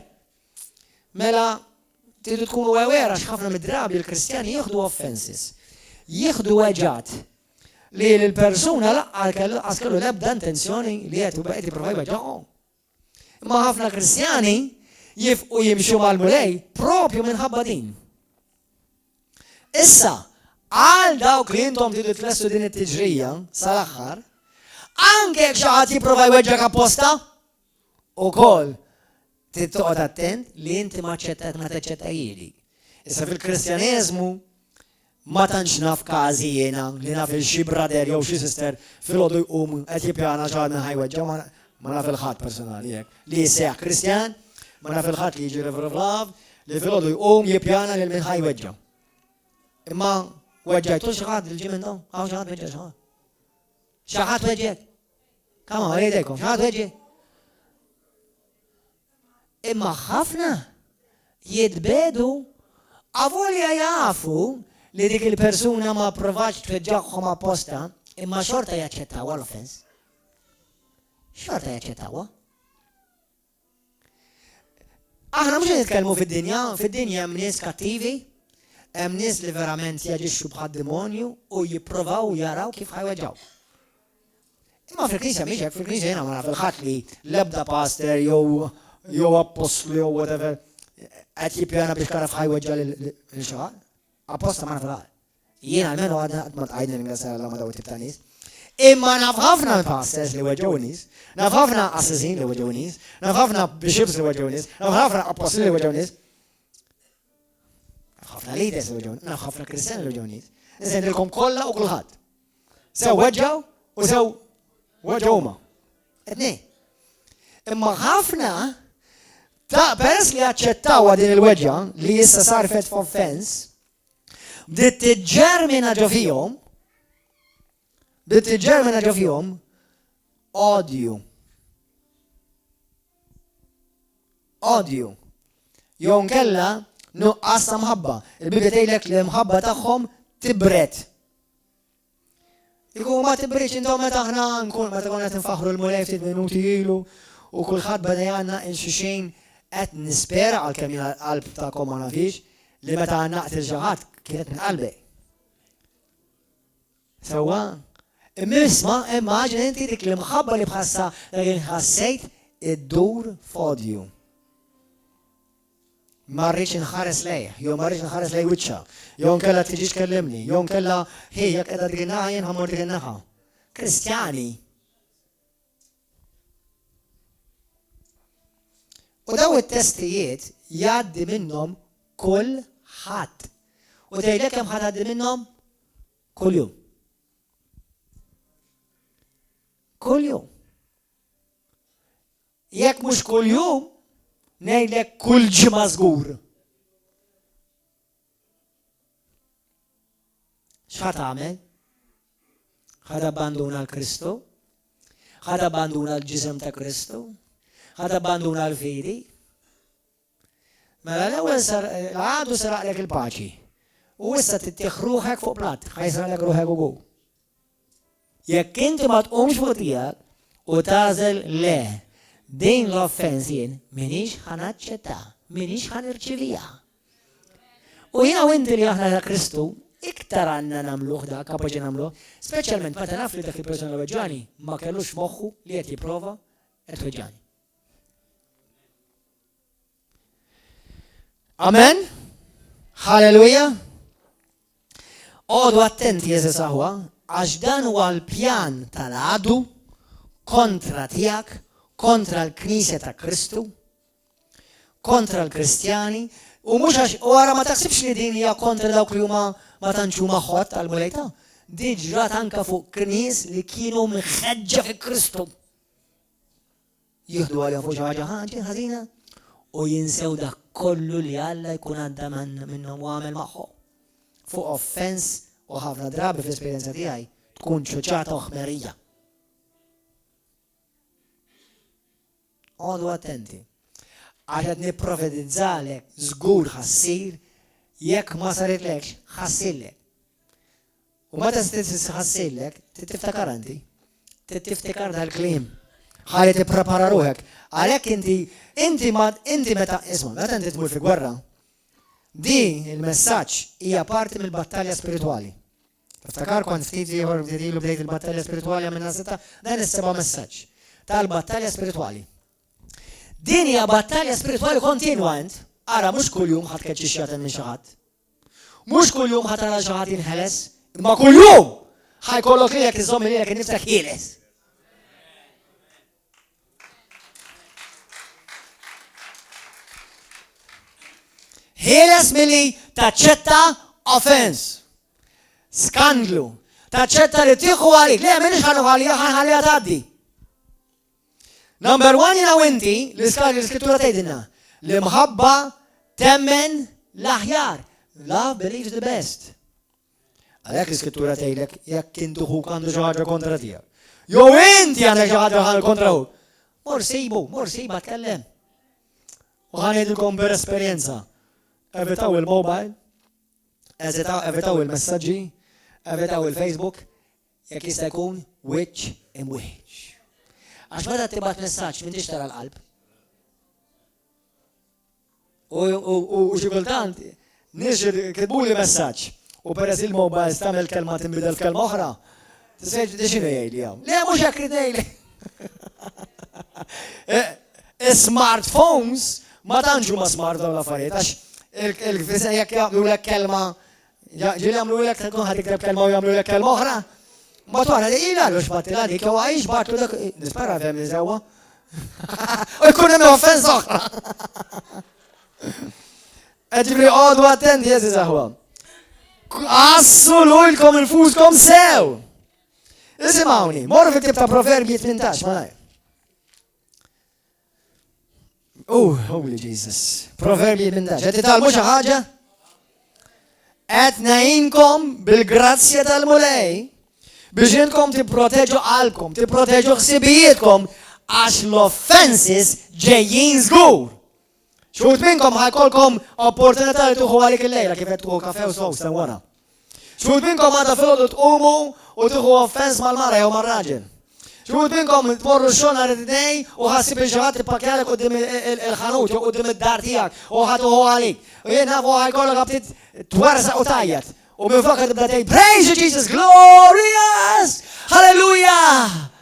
Mela tridu tkunu aware għax ħafna mid-drabi l-Kristjani jieħdu offenses. Jieħdu weġġat li l-persuna laqqas kellu l-ebda intenzjoni li qed jipprova jweġġaqhom. Imma ħafna Kristjani jifqu jimxu mal-mulej propju minħabba din. Issa, għal dawk li intom tridu tlessu din it-tiġrija sal-aħħar, anke jekk xi ħadd jipprova jweġġak apposta, ukoll trid toqgħod attent li inti ma taċċettajili. Issa fil-Kristjaneżmu ma tantx naf każi jiena li naf il-xi brother jew xi sister filgħodu jqum qed jippjana xi ħadd minn ħajweġġa ma naf il-ħadd personali hekk. Li jseħħ Kristjan, ma naf il-ħadd li jiġi revlav li filgħodu jqum jippjana lil minn ħajweġġa. Imma weġġajtu xi ħadd il-ġimgħa dawn, hawn xi ħadd weġġa xi ħadd. Xi ħadd weġġek. Come on, għajdejkom, xi ħadd weġġek. Imma ħafna jitbedu avolja jafu li dik il-persuna ma provax tweġġaħħom apposta imma xorta jaċċettawha l-offens. Xorta jaċċettawha. Aħna mhux nitkellmu fid-dinja hemm nies kattivi, hemm nies li verament jaġixxu bħad-demonju u jippruvaw jaraw kif ħajweġġaw. Imma fil-Knisja mhix hekk, fil-Knisja jiena ma naf il-ħadd li l-ebda pastor jew apostlu jew whatever qed jippjana biex karaf ħajweġġa lil xi ħadd. Apposta ma naf il-ħadd. Jiena almenu għadna qatt ma tqajna ringrazzja Alla ma daw it-tip ta' nies. Imma naf ħafna pastors li weġġew nies, naf ħafna assassin li weġġew nies, naf ħafna bishops li weġġew nies, naf ħafna apostoli li weġġew nies. Naf ħafna leaders li weġġew nies, naf ħafna Kristjani li weġġew nies. Nisendilkom kollha u kulħadd. Sew weġġaw u sew weġġaw huma. Etnej. Imma ħafna ta' peress li aċċettawha din il-weġġa li issa sarfet f'offense, bdiet tiġġermina ġo fihom, odju. Jew nkella nuqqas ta' mħabba. Il-Bibja tgħidlek li l-mħabba tagħhom tibret. Ikun ma tibretx intom meta aħna nkun meta konna qed nfaħru l-mulej ftit minuti ilu u kulħadd beda jgħanna il xulxin qed nispera għalkemm jiena l-qalb tagħkom ma nafix li meta naqtil xi ħadd kienet minn qalbi. Sewwa, immaġina inti dik l-imħabba li bħassa li ħassejt iddur f'odju. Marriċ nħares lejh, jew marriċ nħares lej wiċċa, jew nkella tiġi tkellimni, jew nkella jekk qiegħda dik in-naħa jien ħammur dik in-naħa. Kristjani. U daw it-testijiet jgħaddi minnhom kulħadd. U tgħidlek kemm ħadgħaddi minnhom? Kuljum. Kuljum. Jekk mhux kuljum, ngħidlek kull ġimgħa żgur. X'ħad tagħmel? Ħad abbanduna l-Kristu? Ħad abbanduna l-ġisem ta' Kristu? Ħad abbanduna l-fidi? Mela l-ewwel għadu saraqlek il-paċi. U issa tittieħ ruħek fuq platt, ħajsraqlek ruħek ukoll. Jekk inti ma tqumx fuq tiegħek u tagħżel le, din l-offense jien minix ħanaċċetta, minix ħanirċivija. U jiena u inti li aħna ta' Kristu, iktar għandna nagħmluh dak, kapaċi nagħmluh, speċjalment meta naf li dak il-persuna weġġani ma kellux moħħu li qed jipprova qed weġġani. Amen? Halleluja? Għodu attenti jeżis aħwa, għax dan huwa l-pjan tal-għadu kontra tiegħek, kontra l-Knisja ta' Kristu, kontra l-Kristjani, u mhux għax wara ma taħsibx li din hija kontra dawk li huma ma tantx huma ħodd tal-mulejta. Din ġrat anke fuq knies li kienu mħeġġa fi Kristu. Jieħdu għalihom fuq xi ħaġa ħażina u jinsew dak kollu li Alla jkun għadda minnhom u għamel magħhom. Fuq offense u ħafna drabi fl-esperjenza tiegħi tkun ċuċata u ħmerija. Għodu attenti. Għaxed niprofetizzalek żgur ħassir, jekk ma saritlekx ħassillek. U meta ħassillek, tiftakar anti, tiftakar dal-klim. Ħalli tipprepara ruħek. Għalhekk inti meta meta inti tmur fi gwerra, di il-messaġġ hija parti mill-battalja spirituali. Tiftakar kont ftit ieħor ilu bdejt il-battalja spirituali għamilna seta' dan is-seba' messaġġ tal-battalja spirituali. Din hija battalja spirituali kontinwant, ara mhux kuljum ħadd keċċix jagħtem minn xi ħadd. Mhux kuljum ħadd tara xi ħadd jinħeles, imma kuljum ħajkollok lilek iżomm lilek innifsek ħieles. Ħieles milli taċċetta offense, skandlu, taċċetta li tieħu għalik, le m'inhiex ħallu għalija ħalliha tgħaddi. Number one jina u inti, l-iskrittura tgħidilna, li mħabba temmen l-aħjar. Love believes the best. Għalhekk l-iskrittura tgħidlek jekk intu ħuk għandu xi ħaġa kontra tiegħek. Jew inti għandek xi ħaġa kontra hu. Mor siba tkellem. U ħanejdilkom per esperjenza. Evitaw il-mobile, evitaw il-messaġġi, evitaw il-Facebook, jekk jista' jkun wiċċ imwiċċ. Għax meta tibgħat messaġġ minn tixtara l-qalb. U xi kultant nies kitbuli messaġġ u peress il-mobile tagħmel kelma tinbidel kelma oħra. Tisgħid x'inhu jgħidli hawn. Le mhux hekk ridejli. Smartphones ma tantx huma smart dawn l-affarijiet għax jekk jagħmlulek kelma ġieli jagħmlulek tkun ħadd tikteb kelma u jagħmlulek kelma oħra. Ma tuħna ila l-xbatila dik jew għajx batlu dak nispera fehem li sewwa. U jkun hemm offensa oħra. Ġifri għodu attenti jeżiż aħwa. Assulu ilkom infuskom sew. Isimawni, morru fil-tib ta' Proverbi 18, malaj. Holy Jesus. Proverbi 18. Għed titalmu xi ħaġa? Qed ngħinkom bil-grazzja tal-mulej biex intkom tipproteġu qalbkom, tipproteġu ħsibijietkom għax l-offenses ġejjin żgur. Xut minnkom ħajkolkom opportunità li tuħu għalik il-lejla kif qed tuħu kafe u sows wara. Xut minnkom għadha filgħodu tqumu u tuħu offens mal-mara jew mar-raġel. Xut minnkom tmorru x-xogħol nhar it-tnejn u ħassib il ġeħat tippakjalek quddiem il-ħanut jew quddiem id-dar tiegħek u ħatuħu għalik. U jien nafu ħajkollok ftit twersaq u tajjed. U minn flok tibda tgħid Praise you Jesus, glorious! Hallelujah!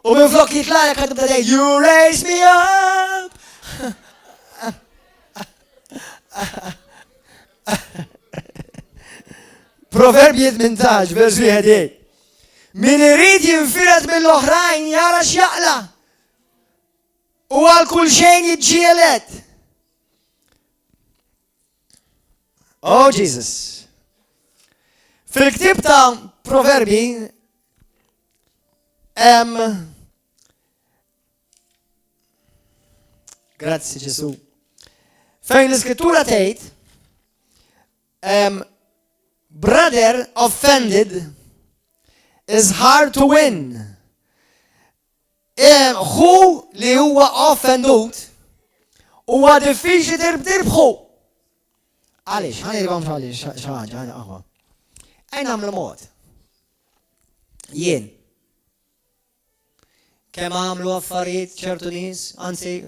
U minn flok jitlajek għad tibda tgħid You raise me up! Proverbi 18, vers 1. Min irid jinfired mill-oħrajn jara x'jaqla. U għal kull xejn jiġġieled. Oh Jesus. Fil-ktib ta' Proverbi Grazzi Ġesu. Fejn l-iskrittura tgħid brother offended is hard to win. Hu li huwa offendut huwa diffiċli tirbħu. Għaliex, ħanirkom xaħġa, ħana aħwa. Għajn għamlu mod. Jien. Kemm għamlu affarijiet ċertu nies, anzi,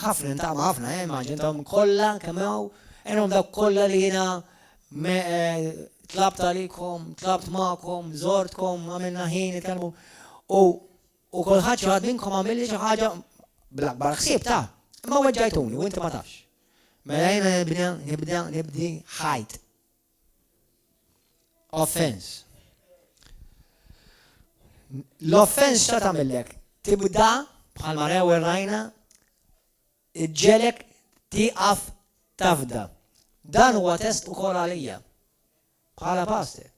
ħafna intaqma ħafna, immaġin tam kollha kemm hawn, għenhom dawk kollha li jiena tlabt għalikom, tlabt magħkom, żortkom, għamilna ħin nitkellmu u kulħadd xi ħadd minnkom għamilli xi ħaġa bl-akbar ħsieb ta' imma weġġajtuni u inti ma tafx. Mela jiena nibdi ħajt. Offense. L-offense ta' tagħmellek tibda bħalma rew rajna iġġelek tieqaf tafda. Dan huwa test ukoll għalija. Bħala pastor.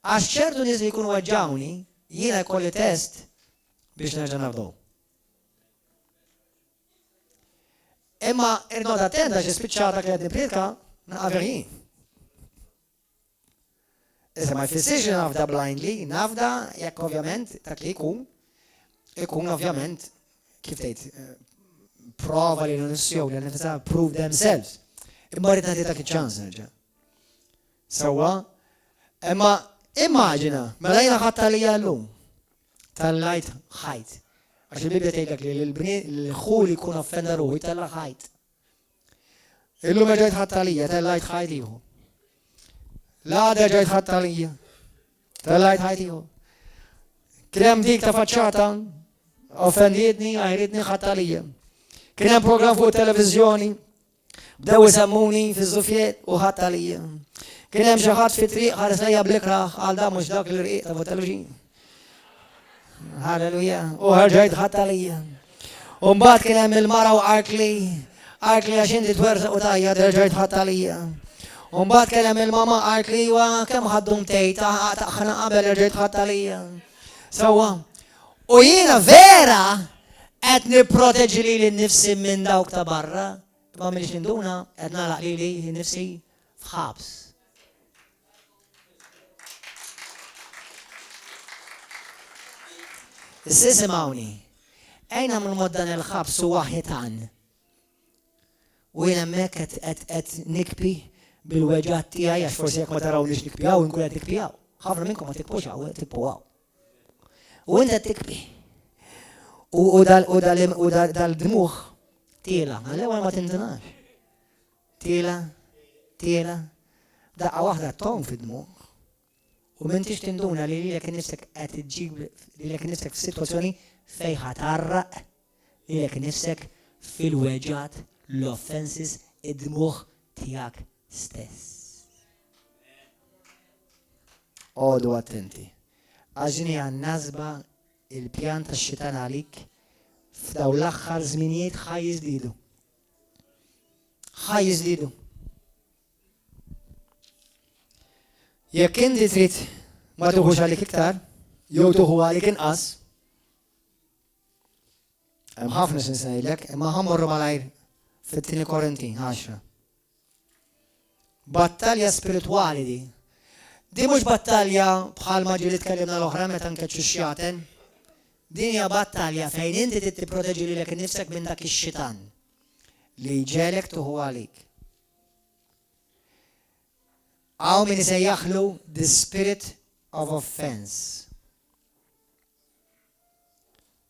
Għax ċertu nies li jkunu weġġawni, jiena jkolli test biex nerġa' nafdaw. Imma irnota attenta xi spiċċata li qed nippretka naqaver jien. Issa ma jfissirx li nafda blindly, nafda jekk ovvjament dak li ikun ovvjament kif tgħid prova li n-nissjow li n-nifisa prove themselves. Imma rrid nagħti dak iċ-ċans nerġa'. Sewwa, imma immaġina, mela jiena ħadd għalija llum tal-lajt ħajt. Għax il-Bibja tgħidlek li l-ħu li jkun offenda ruħu jtella ħajt. Illum ġejt ħadd għalija tal-lajt ħajt ieħor. L-għada ġejt ħadd għalija tal-lajt ħajt ieħor. Kien hemm dik ta' faċċata offendietni, għajritni ħadd għalija. Kien hemm programm fuq televiżjoni, bdew isemmuni fiż-żuffiet u ħadd għalija. Kien hemm xi ħadd fi triq ħares lejja bl-ikraħ għal dan mhux dak il-rqiq ta' fuq televiżjoni. Halleluja. U ħarġajt ħadd għalija. U mbagħad kien hemm il-mara u Arkli għax inti twerżaq u tajja ħarġajt ħadd għalija. U mbagħad kien hemm il-mama Arkli wa kemm ħaddhom tgħid taqħna qabel ħarġajt ħadd għalija. Sewwa. U jiena vera qed nipproteġi lili nnifsi minn dawk ta' barra, ma m'għamilx induna qed nagħlaq lili nnifsi f'ħabs. Issa isimgħuni, ejn nagħmlu mod dan il-ħabs huwa ħitan. U jien hemmhekk qed nikbi bil-weġġat tiegħi għax forsi jekk ma tarawniex nikpjaw inkun qed nikpjaw. Ħafna minnkom ma tikpux tippuwaw. U inti qed tikbi. U dal-dmuħ tiela, għal-ewwel ma tindinax. Tiela, daqqa waħda tom fid-dmuħ. U m'intix tinduna li lilek nifsek qed iġġib lilek nifsek f'sitwazzjoni fejn ħatarraq lilek nifsek fil-weġġat l-offenses id-dmuħ tiegħek stess. Għodu attenti. Għaxini għannazba il-pjan ta' xitan għalik f'daw l-axħar żminijiet ħaj jiżdiedu. Ħaj jiżdiedu. Jekk inti trid ma tuħux għalik iktar, jew tuħu għalik inqas, hemm ħafna x'nsejlek, imma ħammorru malajr fit-2 Korinti 10. Battalja spiritwali di. Di mhux battalja bħalma ġieli tkellimna l-oħra meta nkeċċu xjaten. Din hija battalja fejn inti trid tipproteġi lilek innifsek minn dak ix-xitan li jġelek tuħu għalik. Hawn min isejjaħlu the spirit of offense.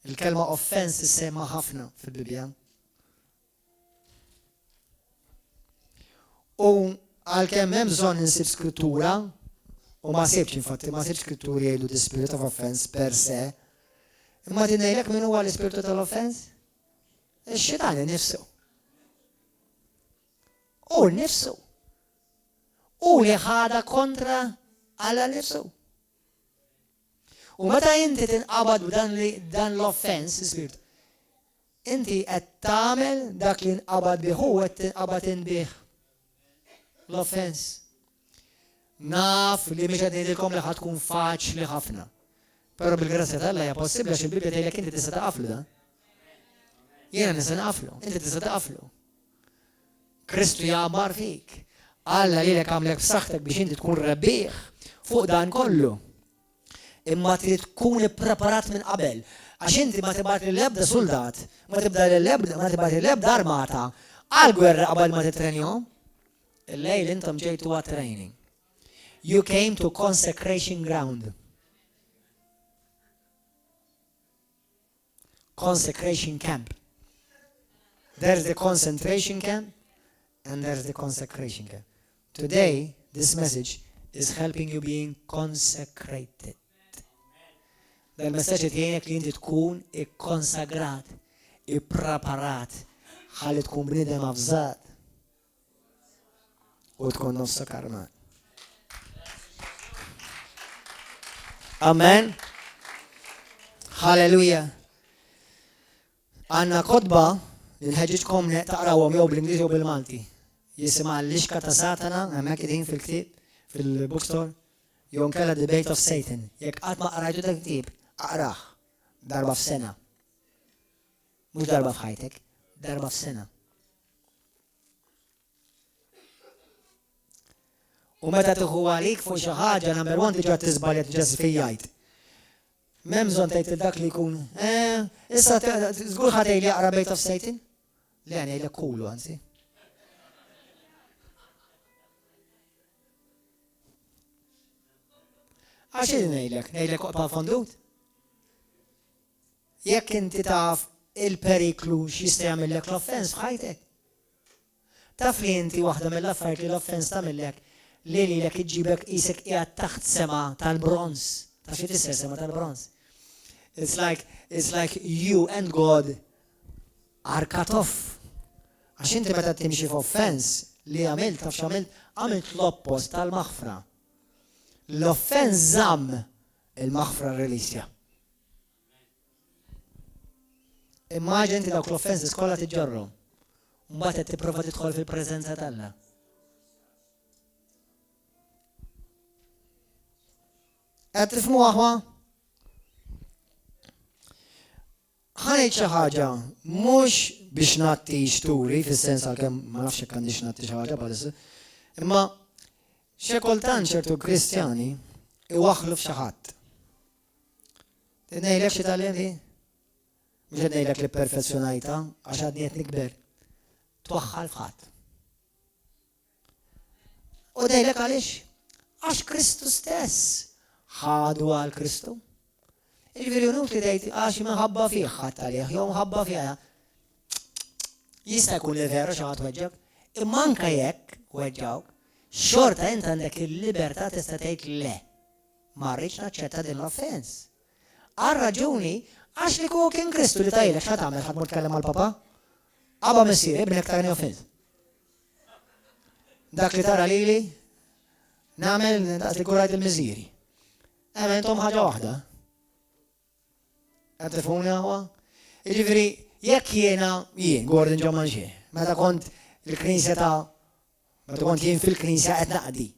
Il-kelma offense issemma ħafna fil-Bibja. U għalkemm hemm bżonn insib skrittura, u ma sibx infatti, ma sibx skritturi jgħidu the spirit of offense per se, imma tinejlek min huwa l-ispiritu tal-offense? Ix-xitan innifsu. U nnifsu. U li ħada kontra għala nifsu. U meta inti tinqabad dan l-offense, ispirit, inti qed tagħmel dak li nqabad bih u qed tinqabad inbih l-offense. Naf li mhix qed ngħidilkom li ħad tkun faċli ħafna. Però bil-grazzja tal-Alla hija possibbli għax il-Bibja tgħidlek inti tista' taqaflu da. Jiena nista' naqaflu, inti tista' taqaflu. Kristu jagħmar fik. Alla lilek għamlek b'saħħtek biex inti tkun rebbieħ fuq dan kollu. Imma trid tkun ippreparat minn qabel. Għax inti ma tibgħat l-ebda soldat, ma tibgħat l-ebda armata għall-gwerra qabel ma titrenjhom. Il-lejl intom ġejtu għat training. You came to consecration ground. Consecration camp. There's the concentration camp and there's the consecration camp. Today, this message is helping you being consecrated. Dal-messaġġ jgħinek li inti tkun ikkonsagrat, ippreparat, ħalli tkun bniedem avżat u tkun nofsa karmat. Amen. Halleluja. Għanna kodba li nħeġġitkom taqrawhom jew bl-Ingliżi jew bil-Malti. Jisimha l-lixka ta' Satana, hemmhekk qegħdin fil-ktieb, fil-bookstore, jew nkella Debate of Satan. Jekk qatt ma qarajtu dak ktieb, aqrah darba f'sena. Mhux darba f'ħajtek, darba f'sena. U meta tieħu għalik fuq xi ħaġa number one diġà tiżbalja diġà sfijajt. M'hemm bżonn tgħid dak li jkun, issa żgur ħadd jgħid jaqra Debate of Satan? Le ngħidlek kulu anzi. Għax ngħidlek pa' fondut. Jekk inti taf il-periklu x'jista' jagħmellek l-offens f'ħajtek. Taf li inti waħda mill-affarijiet li l-offens tagħmellek li lilek iġibek isek qiegħed taħt sema tal-bronz. Taf xi tisser sema tal-bronz. It's like you and God are cut off. Għax inti meta timxi f'offens li għamilt taf x'għamilt għamilt l-oppost tal-maħfra. L-offens żamm il-maħfra relisja. Immaġin dawk l-offenses kollha tiġġorhom. Mbagħad qed tipprova tidħol fil-preżenza tal-Alla. Qed tifhmu aħwa? Ħanejt xi ħaġa mhux biex nagħti xturi fis-sens għalkemm ma nafx hekk għandix nagħti xi ħaġa bħalissa, imma xi kultant ċertu Kristjani iwaħħlu f'xi ħadd. Ngħidlek xi talenti? Mhux qed ngħidlek li perfezzjonajtha għax għadni qed nikber. Twaħħal f'ħadd. U ngħidlek għaliex? Għax Kristu stess ħadu għal Kristu. Jiġifieri inutli tgħid għax minħabba fih ħadd għalih, jew minħabba fiha. Jista' jkun li veru xi ħadd weġġak, imma anke jekk weġġawk, xorta int għandek il-libertà tista' tgħid le. Ma rridx naċċetta din l-offens. Għal raġuni għax li kieku kien Kristu li tajlek x'għad tagħmel ħadd mur tkellem mal-papa? Aba missier, ibnek tagħni offens. Dak li tara lili nagħmel daqs li kurajt il-miżieri. Għamentom ħaġa waħda. Għatifuni għawa? Ġifiri, jekk jien, Gordon Ġamanġie, meta kont il-knisja meta kont jien fil-knisja qed naqdi.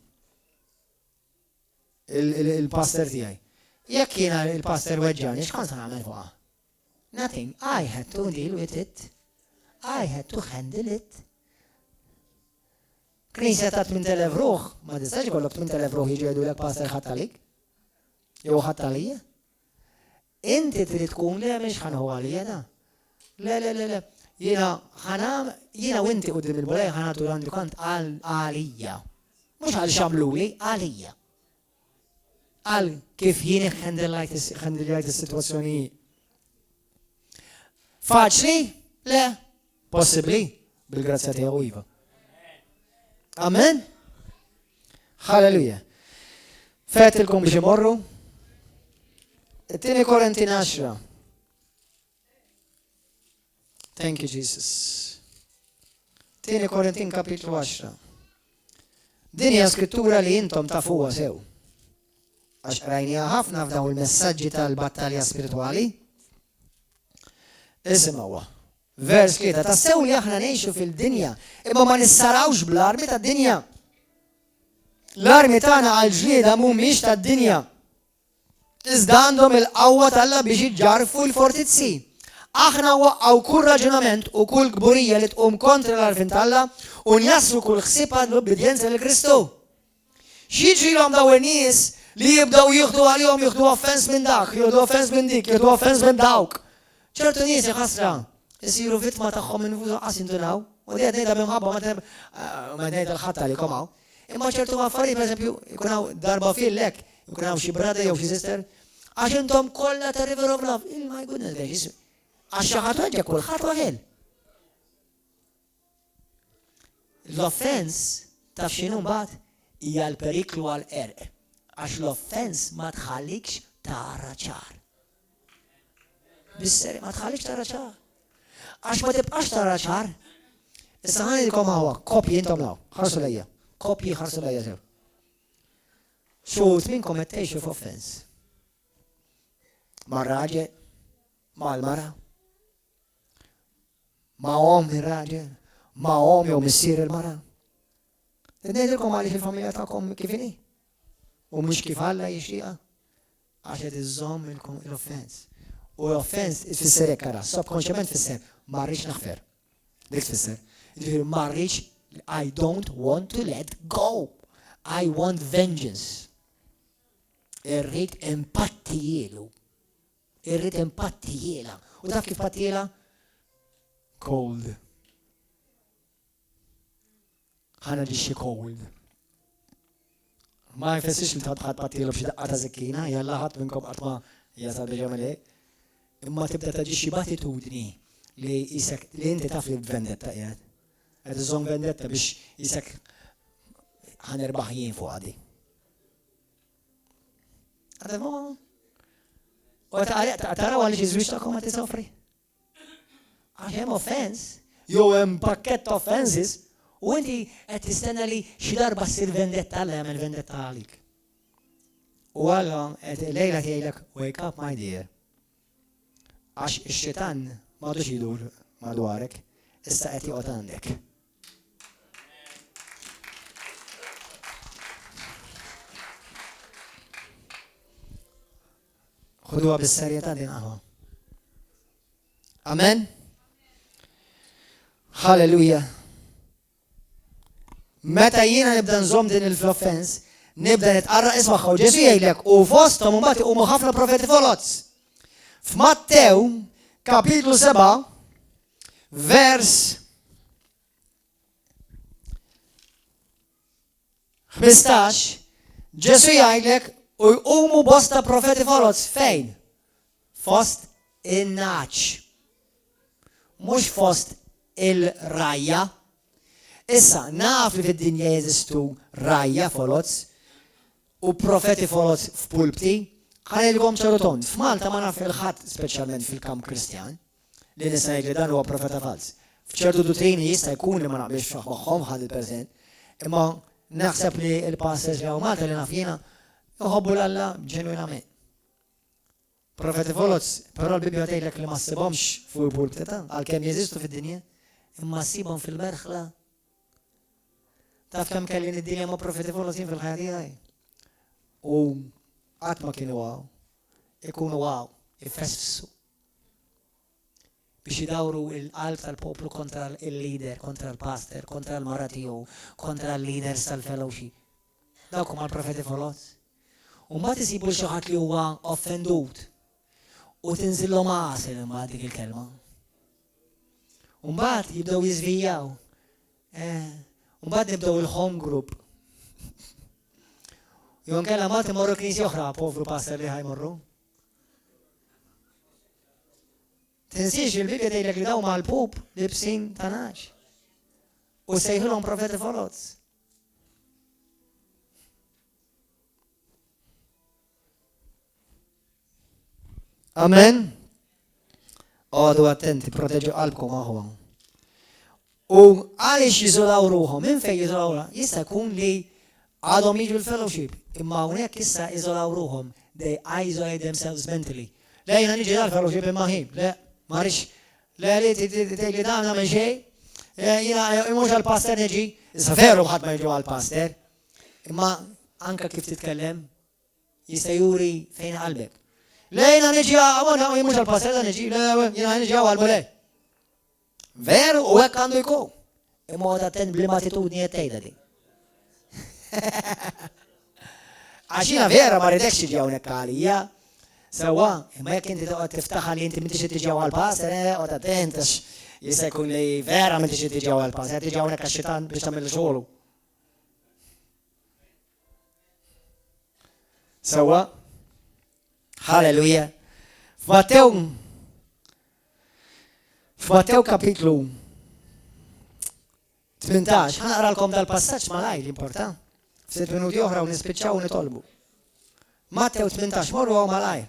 Il-pastor tiegħi. Jekk jiena il-pastor weġġani, x'kont se nagħmel fuqha? Nothing. I had to deal with it. I had to handle it. Knisja ta' 8,000 ruħ, ma tistax ikollok 8,000 ruħ jiġu jgħidulek pastor ħattalik. Jew ħattalija. Inti trid tkun le mhix ħanħu għalija da. Le. Jiena u inti qudiem il-bulej ħanatu għandi kont għalija. Mhux għal xamluli, għalija. Għal kif jien ħandilajt is-sitwazzjoni. Faċli? Le. Possibbli? Bil-grazzja tiegħu iva. Amen? Halleluja. Fetilkom biex imorru. 2 Korintin 10. Thank you, Jesus. 2 Korintin kapitlu 10. Din hija skrittura li intom tafuha sew. Għax rajnija ħafna f'dawn il-messaġġi tal-battalja spirituali. Isimgħuha. Vers 3. Tassew li aħna ngħixu fil-dinja, imma ma nissarawx bl-armi tad-dinja. L-armi tagħna għall-ġlieda mhumiex tad-dinja. Iżda għandhom il-qawwa tal-Alla biex iġġarfu l-fortizzi. Aħna waqqgħu kull raġunament u kull gburija li tqum kontra l-arfin tal-Alla u njassru kull ħsieb l-obbedjenza lil Kristu. X'jiġrilhom daw in-nies li jibdew jieħdu offens minn dak, jieħdu offens minn dik, jieħdu offens minn dawk. ċertu nies ħasra jisiru vittma tagħhom minn fużu qasintunaw, u di għadnejda minħabba ma ngħid il-ħatta li komaw. Imma ċertu affarijiet pereżempju jkun hawn darba fil-lek, jkun hawn xi brada jew xi sister, għax intom kollha ta' River of Love, my goodness gracious. Għax xi ħadd weġġa kulħadd waħel. L-offens taf x'inhu mbagħad hija l-periklu għall-erq. Għax l-offens ma tħallikx tara ċar. Bisseri ma tħallikx tara ċar. Għax ma tibqax tara ċar. Issa ħanilkom hawa, kopji intom naw, ħarsu lejja. Kopji ħarsu lejja sew. Xut minnkom qed tgħixu f'offens. Mar-raġel, mal-mara, ma' om ir-raġel, ma' om jew missier il-mara. Ngħidilkom għaliex il-familja tagħkom kif inhi. U mhux kif Alla jixtieqha. Għax qed iżomm l-offens. U l-offens tfisser hekk ara, subkonxjament tfisser ma rridx naħfer. Dik tfisser. Jiġifieri ma rridx I don't want to let go. I want vengeance. Irrid impattijielu. Irrid impattijiela. U taf kif pattijiela? Cold. Ħana ġixxi cold. Ma jfessix li tħadħad pattijielu b'xi daqqa ta' zekkina, jalla ħadd minnkom qatt ma jasal biġamel hekk. Imma tibda taġixxi battitudni li jisek li inti taf li vendetta qiegħed. Qed iżomm vendetta biex jisek ħanerbaħ jien fuq għadi. U taraw għaliex iż-żwieġ tagħkom qed isofri. Għax hemm offens, jew hemm pakkett offenses, u inti qed tistenna li xi darba ssir vendetta Alla jagħmel vendetta għalik. U Alla qed lejla tgħidlek wake up my dear. Għax ix-xitan m'għadux jidur madwarek, issa qed joqgħod għandek. Ħuduha bis-serjetà din aħwa. Amen. Halleluja. Meta jiena nibda nżomm din il-offens, nibda nitqarraq ismaħħa u Ġesu jgħidlek u fosthom imbagħad iqumu ħafna profeti folozz. F'Mattew kapitlu 7 vers 15 Ġesu jgħidlek u jqumu bosta profeti folozz fejn? Fost in-naċ. Mhux fost il-rajja. Issa naf li fid-dinja jeżistu rajja folozz u profeti folozz f'pulpti. Ħanilkom ċaruton, f'Malta ma naf il-ħadd speċjalment fil-kamp Kristjan li nista' jgħid li dan huwa profeta fals. F'ċertu dottrini jista' jkun li ma naqbilx magħhom ħadd il-preżent, imma naħseb li l-pastors li Malta li naf jiena Joħobbu l-Alla ġenwinament. Profeti folot, però l-Bibja tgħidlek li ma ssibhomx fuq il-pulk ta' għalkemm jeżistu fid-dinja, imma ssibhom fil-berħla. Taf kemm kelli nid-dinja ma' profeti folot jien fil-ħajja tiegħi. U qatt ma kienu għaw, ikunu għaw, ifesssu. Biex jidawru il-qalb tal-poplu kontra il-leader, kontra l-pastor, kontra l-mara tiegħu, kontra l-leaders tal-fellowship. Dawk huma l-profeti folot. U mbagħad isibu xi ħadd li huwa offendut. U tinżillhom għasel imbagħad dik il-kelma. U mbagħad jibdew jiżvijaw. U mbagħad nibdew il-home group. Jew inkella mbagħad imorru knisja oħra, povru pastor li ħajmorru. Tinsiex il-Bibja tgħidlek li dawn mal-pup libsin tanax. U sejħilhom profeti folot. Amen. Għadu attenti, proteġu qalbkom aħwa. U għalix jizolaw ruħom, minn fej jizolaw? Jista' jkun li għadhom jiġu l-fellowship, imma hawnhekk issa jizolaw ruħom. They isolate themselves mentally. Le jina niġi dal-fellowship imma ħib, le, marix, le li tgħid li dan nagħmel xejn, jina mhux għall-pastor niġi, issa veru ħadd ma jiġu għall-pastor, imma anke kif titkellem jista' juri fejn qalbek. Lejna niġi għawna, u jimux għal-passer niġi, jina niġi għal-bole. Veru, u għek għandu jkun. Imma għada ten bl-attitudni jettejda di. Għaxina vera ma ridekx iġi għawnek għalija. Sawa, imma jek inti tiftaħa li inti mintix tiġi għal-passer, għada tentax jista' jkun li vera mintix tiġi għal-passer, tiġi għawnek għaxitan biex tamil xogħlu. Sawa, Halleluja. F'Mattew kapitlu 18, ħanaqralkom dal-passaġġ malaj l-important. F'sitt minuti oħra u nispiċċaw u nitolbu. Mattew 18, morru għaw malaj.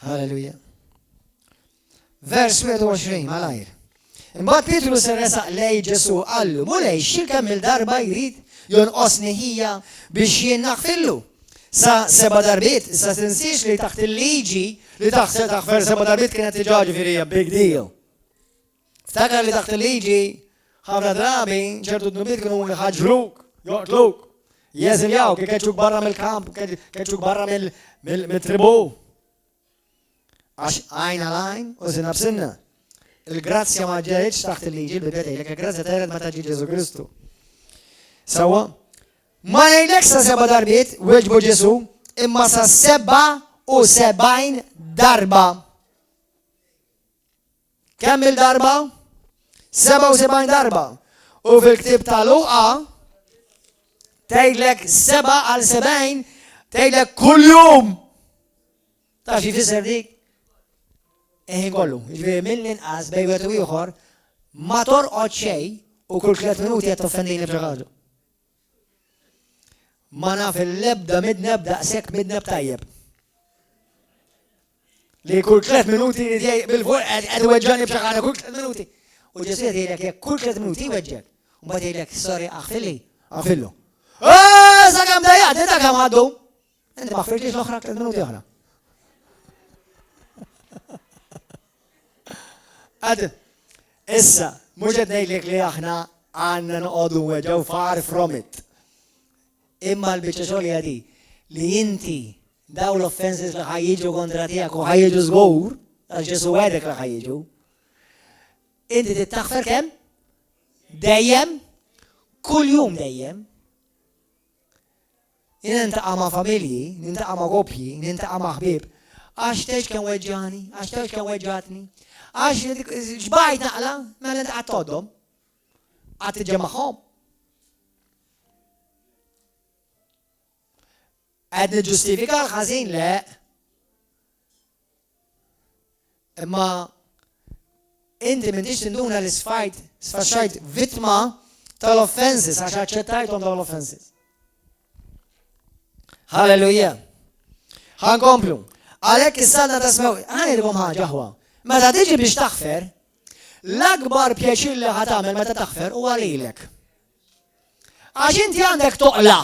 Halleluja. Vers 21, malajr. Imbagħad Pietru se resaq lej Ġesu qallu, mulej xil-kemm il-darba jrid jonqosni ħija biex jien naħfillu. Sa 7 darbiet, sa tinsiex li taħt il-liġi li taħfer 7 darbiet kienet tiġaġi firija, big deal. Ftakar li taħt il-liġi ħafna drabi ċertu d-nubiet kienu ħaġruk, joqtluk, jeżiljaw, keċuk barra mill-kamp, keċuk barra mill-tribu. Għax għajna lajn u sinna b'sinna. Il-grazzja ma ġeritx taħt il-liġi, il-Bibja tgħidlek il-grazzja tgħidlek meta ġie Ġesu Kristu. Sewwa, ma ngħidlek sa 7 darbiet weġbu Ġesu, imma sa 77 darba. Kemm il-darba? 77 darba. U fil-ktieb tal-Luqa tgħidlek 7 għal 70 tgħidlek kull jum. Taf jfisser dik? Eħin kollu, ġviri mill-inqas bejwet u ieħor ma torqod xejn u kull 3 minuti qed toffendini b'xi ma naf il-lebda midneb daqshekk midneb tajjeb. Li kull 3 minuti bil-fuq qed iweġġani b'xi ħaġa kull 3 minuti. U Ġesu jgħidlek jekk kull 3 minuti jweġġek. U mbagħad jgħidlek sorry aħfilli, aħfillu. Sa kemm dejjaq, dak kemm għaddu. Inti ma ħfirtix l-oħra 3 minuti oħra. Għad, issa, muġed nejlek li aħna għanna noqodu weġaw far from it. Imma l-bicċa xogħol għadi li inti daw l-offenses li ħajjiġu kontra tiegħek u ħajjiġu żgur, għax Ġesu għedek li ħajjiġu. Inti tittaħfer kemm? Dejjem, kull jum dejjem. Nintaqa' ma' familji, nintaqa' ma' koppji, nintaqa' ma' ħbieb. Għax teġ kemm weġġani, għax teġ kemm weġġatni. Għax ġbajt naqla, mela inti qatt toddhom. Qatt tiġġemagħhom. Qed niġġustifika l-ħażin le. Imma inti m'intix tinduna li sfaxxajt vittma tal-offenses għax aċċettajthom dawn l-offenses. Halleluja. Ħankomplu. Għalhekk is-salna tasmew, ħanidilkom ħaġa ħwa. Meta tiġi biex taħfer, L-akbar pjaċir li ħatamel meta taħfer u għalilek. Għax inti għandek toqla.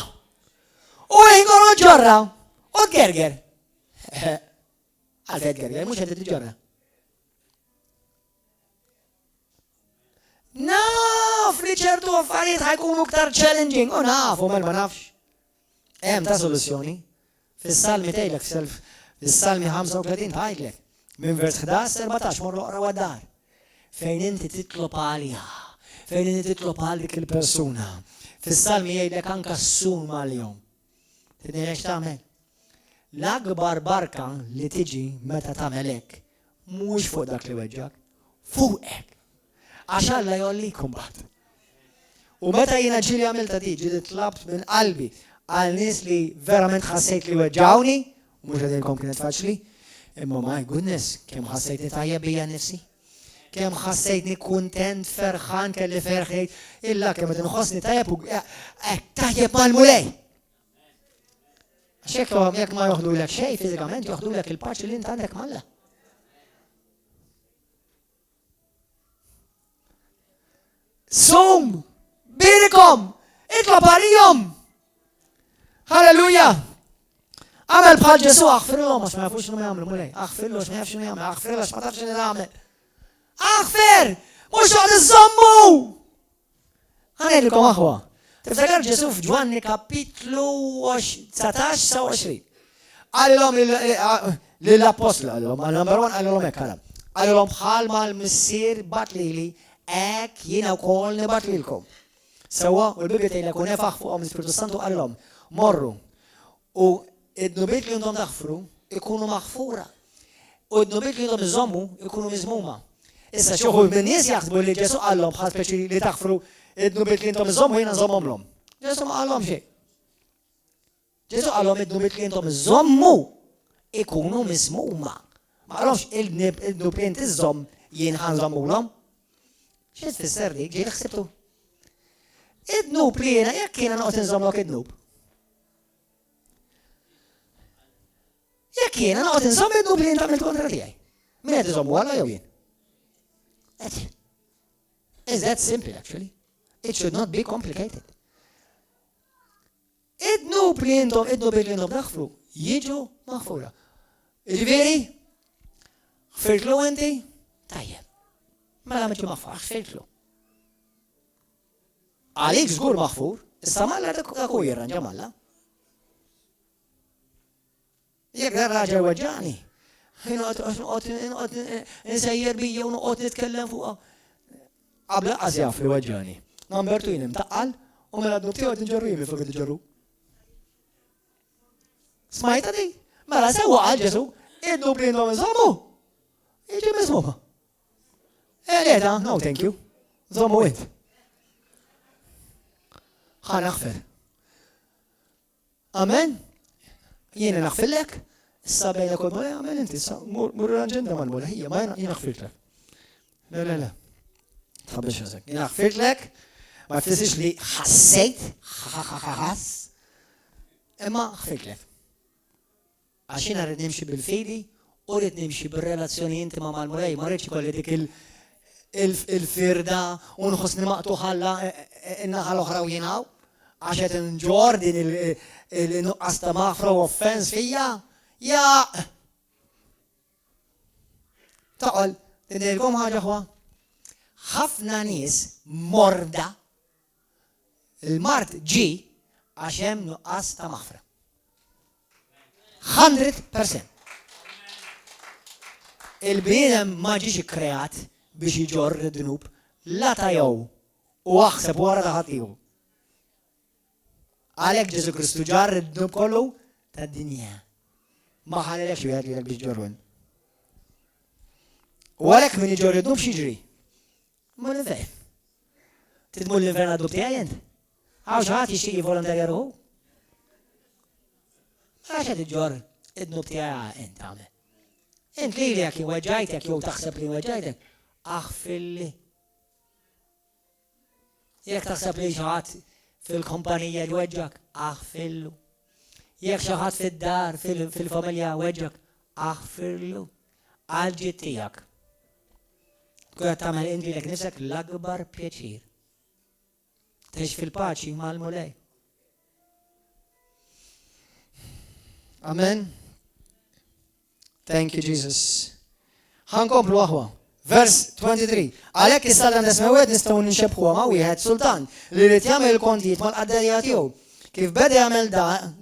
U jgħu ġorra. U t-gerger. Għalfed gerger, mux għed t-ġorra. Naf li ċertu affarijiet ħajkunu ktar challenging. U nafu, ma nafx. Ta' soluzzjoni. Fis-salmi tejlek, fis-salmi 35 tgħidlek. Min vers 11-14 morru oqra għad-dar. Fejn inti titlob għalija. Fejn inti titlob għal dik il-persuna. Fis-salmi jgħidlek anka s-sun mal-jom. Tidni għax tagħmel. L-akbar barka li tiġi meta tagħmel hekk mhux fuq dak li weġġak, fuqek. Għax Alla jollikum bad. U meta jiena ġieli għamilta di, ġieli tlabt minn qalbi għal nies li verament ħassejt li weġġawni, mhux għedilkom kienet faċli, imma my goodness, kemm ħassejtni tajjeb bija nnifsi. Kemm ħassejtni kuntent, ferħan, kelli ferħejt, illa kemm qed inħossni tajjeb u tajjeb mal-mulej. Jekk ma joħdulek xejn fiżikament, joħdulek il-paċi li int għandek Malla. Sum, birikom, itlob għalihom. Halleluja. Għamel bħal Ġesu, aħfirlhom għax ma jafux x'inhu jagħmlu mulej. Aħfirlu għax ma jafx x'inhu jagħmel, aħfirlu għax ma tafx x'inhu jagħmel. Aħfir, mhux għad iżommu. Ħanejlkom aħwa. Tiftakar Ġesu f'Ġwanni kapitlu 19-20. Għalilhom lill-apostli għalilhom, number 1 għalilhom hekk għalhom. Għalilhom bħal mal-missier batlili hekk jiena wkoll nibatlilkom. Sewwa u l-Bibja tgħidlek u nefaħ fuqhom l-Ispiritu Santu għalilhom morru u id-nubiet li intom taħfru ikunu maħfura. U id-nubiet li intom iżommu ikunu miżmuma. Issa xi minn nies jaħsbu li Ġesu qallhom bħal speċi li taħfru id-nubiet li intom iżommu jiena nżommhomlhom. Ġesu ma qallhom xejn. Ġesu qallhom id-nubiet li intom iżommu ikunu miżmuma. Ma qallhomx id-nub li inti iżomm jien ħanżommulhom. X'qed tfisser dik ġej ħsibtu? Id-nub li jiena jekk jiena noqgħod inżommlok id-nub. Jekk jiena noqgħod inżomm id-nub li jien tagħmel kontra tiegħi. Min qed iżommu Alla jew jien? It's that simple actually. It should not be complicated. Id-nub li intom taħfru jiġu maħfura. Ġifieri, ħfirtlu inti? Tajjeb. Mela meġu maħfur, ħfirtlu. Għalik żgur maħfur, issa Malla dak u jirranġa Malla. Jekk dar raġel weġġani, insejjer bija u noqgħod nitkellem fuqha. Qabla qas jaf li weġġani. Number 2 jien imtaqqal u mela d-dub tiegħu qed inġorru jien fuq iġġorru. Smajta di? Mela sewwa qal Ġesu, id-dub li intom iżommu. Jiġi miżmuma. Leda, no thank you. Żommu int. Ħa naħfer. Amen? Jiena naħfillek, issa bejnek u l-mulej, amen inti, mur l-ġenda mal-mulej, hija, ma jiena naħfirlek. La. Tħabbix għazek. Jiena naħfirlek, ma jfissirx li ħassejt, ħass, imma ħfirlek. Għax jiena rrid nimxi bil-fidi, u rrid nimxi bil-relazzjoni intima mal-mulej, ma rridx ikolli dik il-firda, u nħossni maqtu ħalla, innaħa l-oħra u jinaw. Għaxet nġor din il-nuqqas ta' maħfra u offens fija, taqol, tinilkom ħaġa ħwa. ħafna nies morda il-mart ġi għaxem nuqqas ta' maħfra. 100%. Il-bniedem ma ġiex ikkreat biex iġor id-dnub, la ta' jew u aħseb wara ta' ħaddieħor. Għalek Ġesu Kristu ġar id-dnub kollu tad-dinja. Ma ħalelekx wieħed lilek biex ġorrun. U għalek min iġor id-dnub x'jiġri? Mur l-infern. Titmur l-infern għad-dnub tiegħi int? Għaw xi ħadd jixtieq jivvolontarja ruħu? Għax qed iġor id-dnub tiegħi int għamel. Int lilek weġġajtek jew taħseb li weġġajtek, aħfilli. Jekk taħseb li xi ħadd fil-kompanija li weġġak, aħfillu. Jekk xi ħadd fid-dar, fil-familja weġġak, aħfirlu. Għal-ġid tiegħek. tkun qed tagħmel inti lek nifsek l-akbar pjaċir. Tgħix fil-paċi mal-mulej. Amen. Thank you, Jesus. Ħankomplu aħwa. Vers 23. Għalhekk is-Satan desmewed nistgħu ninxebħuha ma' wieħed sultan li rid jagħmel il-kontijiet mal-qaddejja tiegħu. Kif beda jagħmel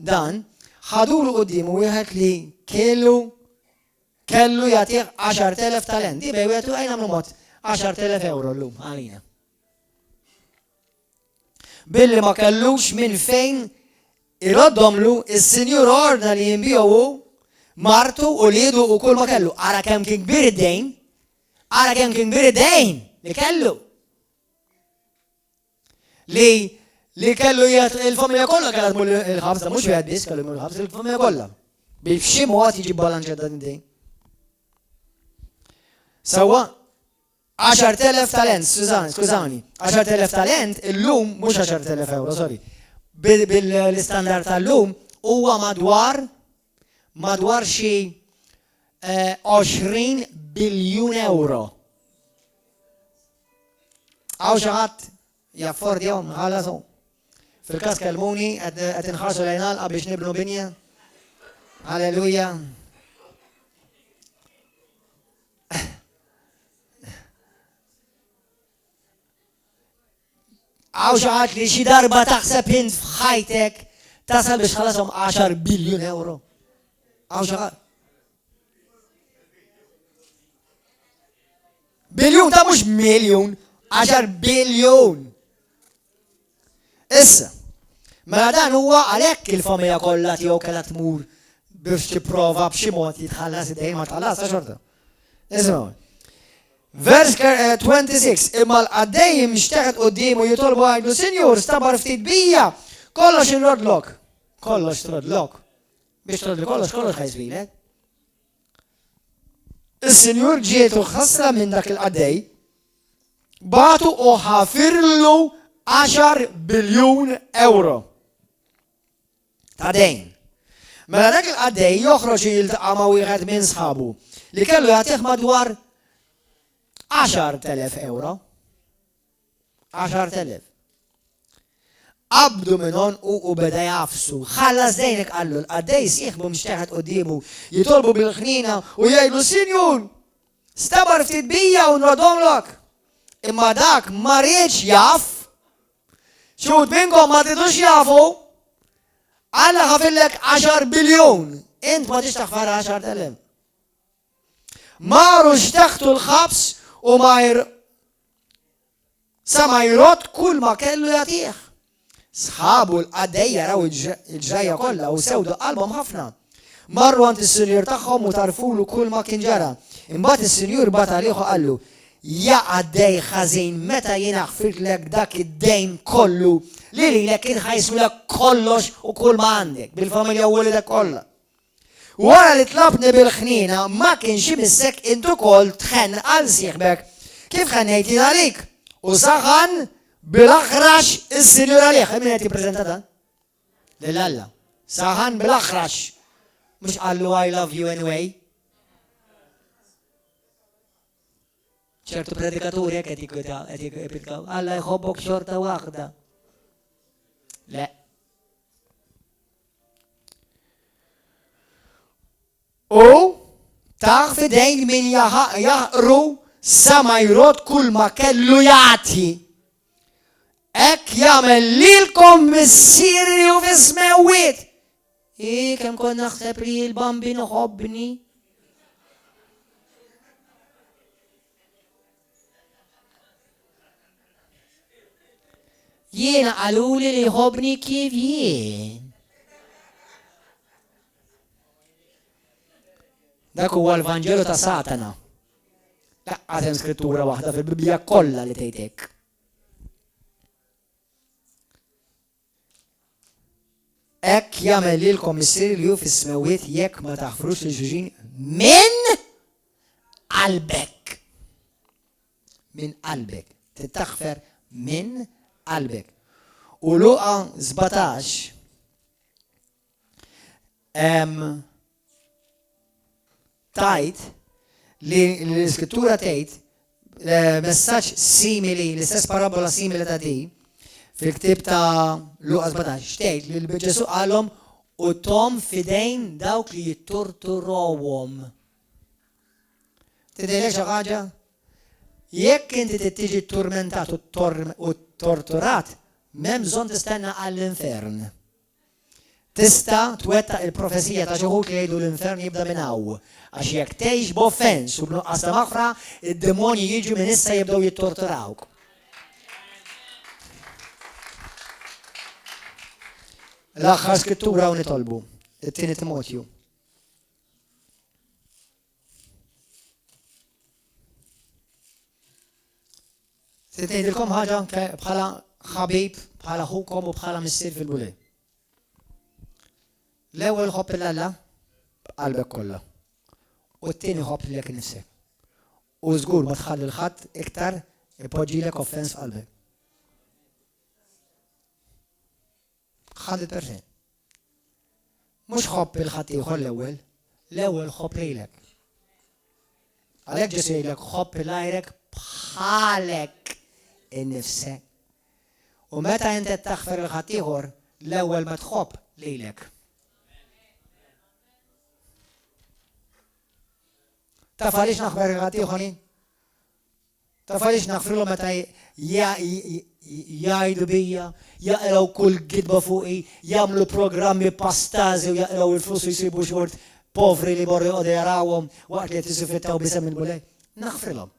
dan, ħadulu qudiemu wieħed li kellu jagħtih 10,000 talent. Dibej wieħed għajn nagħmlu mod 10,000 euro llum għalina. Billi ma kellux minn fejn iroddomlu is-Sinjur ordna li jinbiegħu martu u liedu u kull ma kellu. Ara kemm kien kbir id-dejn, ara kemm kien kbir id-dejn li kellu. Li kellu il-familja kollha kellha tmur il-ħabs, mhux wieħed biss kellu jmur il-ħabs, il-familja kollha. B'xi mod jiġi bbalanċjat dan id-dejn. Sewwa 10,000 talent, skużani, 10,000 talent illum mhux 10,000 euro, sorry. Bil-istandard tal-lum huwa madwar xi 20 biljun euro. Għaw xi ħadd jaffordjahom ħallasu. Fil-każ kellmuni qed inħarsu lejn għalqa biex nibnu binja. Halleluja. Għaw xi ħadd li xi darba taħseb int f'ħajtek tasal biex ħallashom 10 biljun euro. Għaw xi ħadd. Biljun ta' mhux miljun, 10 biljun. Issa, mela dan huwa għalhekk il-familja kollha tiegħu kellha tmur biex tipprova b'xi mod jitħallas id-dejn ma tħallas ta' xorta. Isma'. Vers 26, imma l-qaddejjem xteħet quddiemu jitolbu għajdu, Sinjur, stabar ftit bija, kollox inrodlok. Kollox trodlok. Biex trodli kollox ħajsbilek. Is-Sinjur ġietu ħassra minn dak il-qaddej, batu u ħafirlu 10 biljun euro. Ta' dejn. Mela dak il-qaddej joħroġ jiltaqa' ma' wieħed minn sħabu li kellu jagħtih madwar 10,000 euro. 10,000. Qabdu minnhom u beda jafsu. Ħallas dejnek qallu l-qaddej sieħbu mxteħed quddiemu jitolbu bil-ħnina u jgħidu, Sinjur, stabar ftit bija u nrodhomlok. Imma dak ma rridx jaf, xut minnkom ma tridux jafu, Alla ħafillek 10 biljun, int ma tix taħfar 10,000. Maru xtaħtu l-ħabs u ma jrot kull ma kellu jagħtih. Sħabu l-qaddej jaraw il-ġrajja kollha u sewdu qalbhom ħafna. Marru għand is-sinjur tagħhom u tarfulu kull ma kien ġara. Imbagħad is-sinjur bata għalih u qallu, ja qaddej ħażin meta jien ħfirtlek dak id-dejn kollu li lilek kien ħajsmilek kollox u kull ma għandek bil-familja u wieledek kollha. Wara li tlabni bil-ħnina ma kienx imissek intu kol tħenn għal sieħbek kif ħannejt jien għalik u saħan bil-aħrax is-sinjur għalih. Min qed jippreżenta dan? Lill-Alla. Saħan bil-aħrax. Mhux qallu I love you anyway. ċertu predikaturi qed jipitkaw Alla jħobbok xorta waħda. Le. U taħ fidejn min jaqru sa ma jrod kull ma kellu jagħti. Ek jagħmel lilkom missierju fis-smewwiet. Kemm kont naħseb li l-bambin ħobbni. Jiena qaluli li ħobbni kif jien. Dak huwa l-Vanġelu ta' Satana. Laqqas hemm skrittura waħda fil-Biblja kollha li tgħidek. Hekk jagħmel lilkom missierju fis-smewwiet jekk ma taħfrux il-ġuġin minn qalbek. Minn qalbek. Titaħfer minn qalbek. U Luqa 17 tajt li l-iskrittura tgħid messaġġ simili, l-istess parabola simili ta' di, fil-ktib ta' Luqas 17, xtejt li l-Ġesu qalhom u tom fidejn dawk li jittorturawhom. Tidejlek xi ħaġa? Jekk inti tiġi tormentat u torturat, m'hemm bżonn tistenna għall-infern. Tista' twettaq il-profesija ta' xi wħud li jgħidu l-infern jibda minn hawn. Għax jekk tgħix b'offens u b'nuqqas ta' maħfra, id-demonji jiġu minn issa jibdew jittorturawk. L-aħħar skrittura u nitolbu, it-tieni Timotju. Tgħidilkom ħaġa bħala ħabib, bħala ħukom u bħala missier fil-bulej. L-ewwel ħobb il-Alla b'qalbek kollha. U t-tieni ħobb lilek innifsek. U żgur ma tħalli l-ħadd iktar ipoġġilek offens f'qalbek. 100%. Mhux ħobb il-ħadd ieħor l-ewwel ħobb lilek. Għalhekk Ġesu jgħidlek ħobb il-għajrek bħalek innifsek. U meta inti taħfer il-ħadd ieħor, l-ewwel ma tħobb lilek. Taf għaliex naħfer il-ħadd ieħor? Taf għaliex naħfrilhom meta jgħidu bija, jaqraw kull gidba fuqi, jagħmlu programmi pastażi u jaqraw il-flus u jsibu xort povri li borri jqogħdu jarawhom waqt li qed jisiffittaw b'isem il-bulej. Naħfrilhom.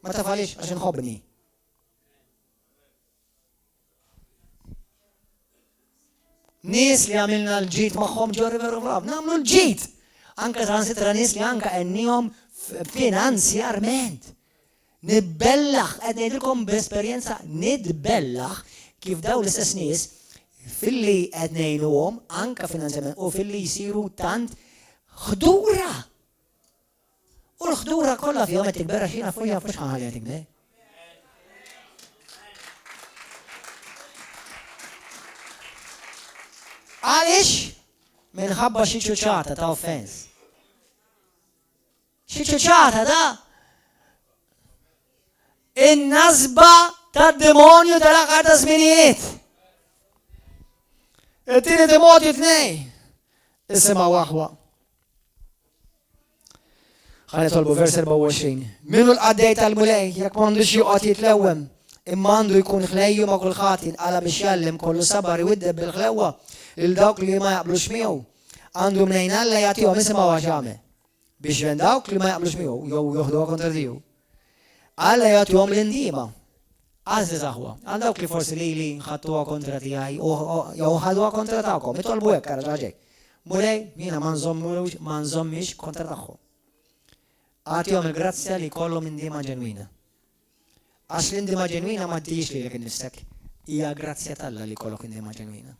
Ma taf għaliex għax inħobbni. Nies li għamilna l-ġid magħhom ġew veru brav, nagħmlu l-ġid. Anke transitra nies li anke għennihom finanzjarment. Nibbellaħ, qed ngħidilkom b'esperjenza nitbellaħ kif daw l-istess nies filli qed ngħinuhom anke finanzjarment u filli jsiru tant ħdura. U l-ħdura kollha fihom qed tikber għax jiena fuqha fux ħaħalli qed tikber. Għaliex? Minħabba xi ċuċata ta' offens. Xi ċuċata da? In-nasba tad-demonju tal-aħħar ta' żminijiet. It-tieni Timotju 2. Isimha waħwa. Ħalli tolbu vers 24. Minu l-qaddej tal-mulej jekk m'għandux joqgħod jitlewwem, imma għandu jkun ħlejju ma' kull ħadd jinqala biex jallim kollu sabar iwiddeb bil-ħlewwa lil dawk li ma jaqblux miegħu. Għandu mnejn Alla jagħtihom isimgħu għax jagħmel. Biex ven dawk li ma jaqblux miegħu jew joħduha kontra Diju. Alla jagħtihom l-indiema. Għażi saħwa, għal dawk li forsi li ħadtuha kontra tiegħi jew ħaduha kontra tagħkom, itolbu hekk ara ġaġek. Mulej, jiena ma nżommix kontra tagħhom. Għatihom il-grazzja li jkollhom indiema ġenwina. Għax l-indiema ġenwina ma tgħix lilek innifsek, hija grazzja tal-Alla li jkollok indiema ġenwina.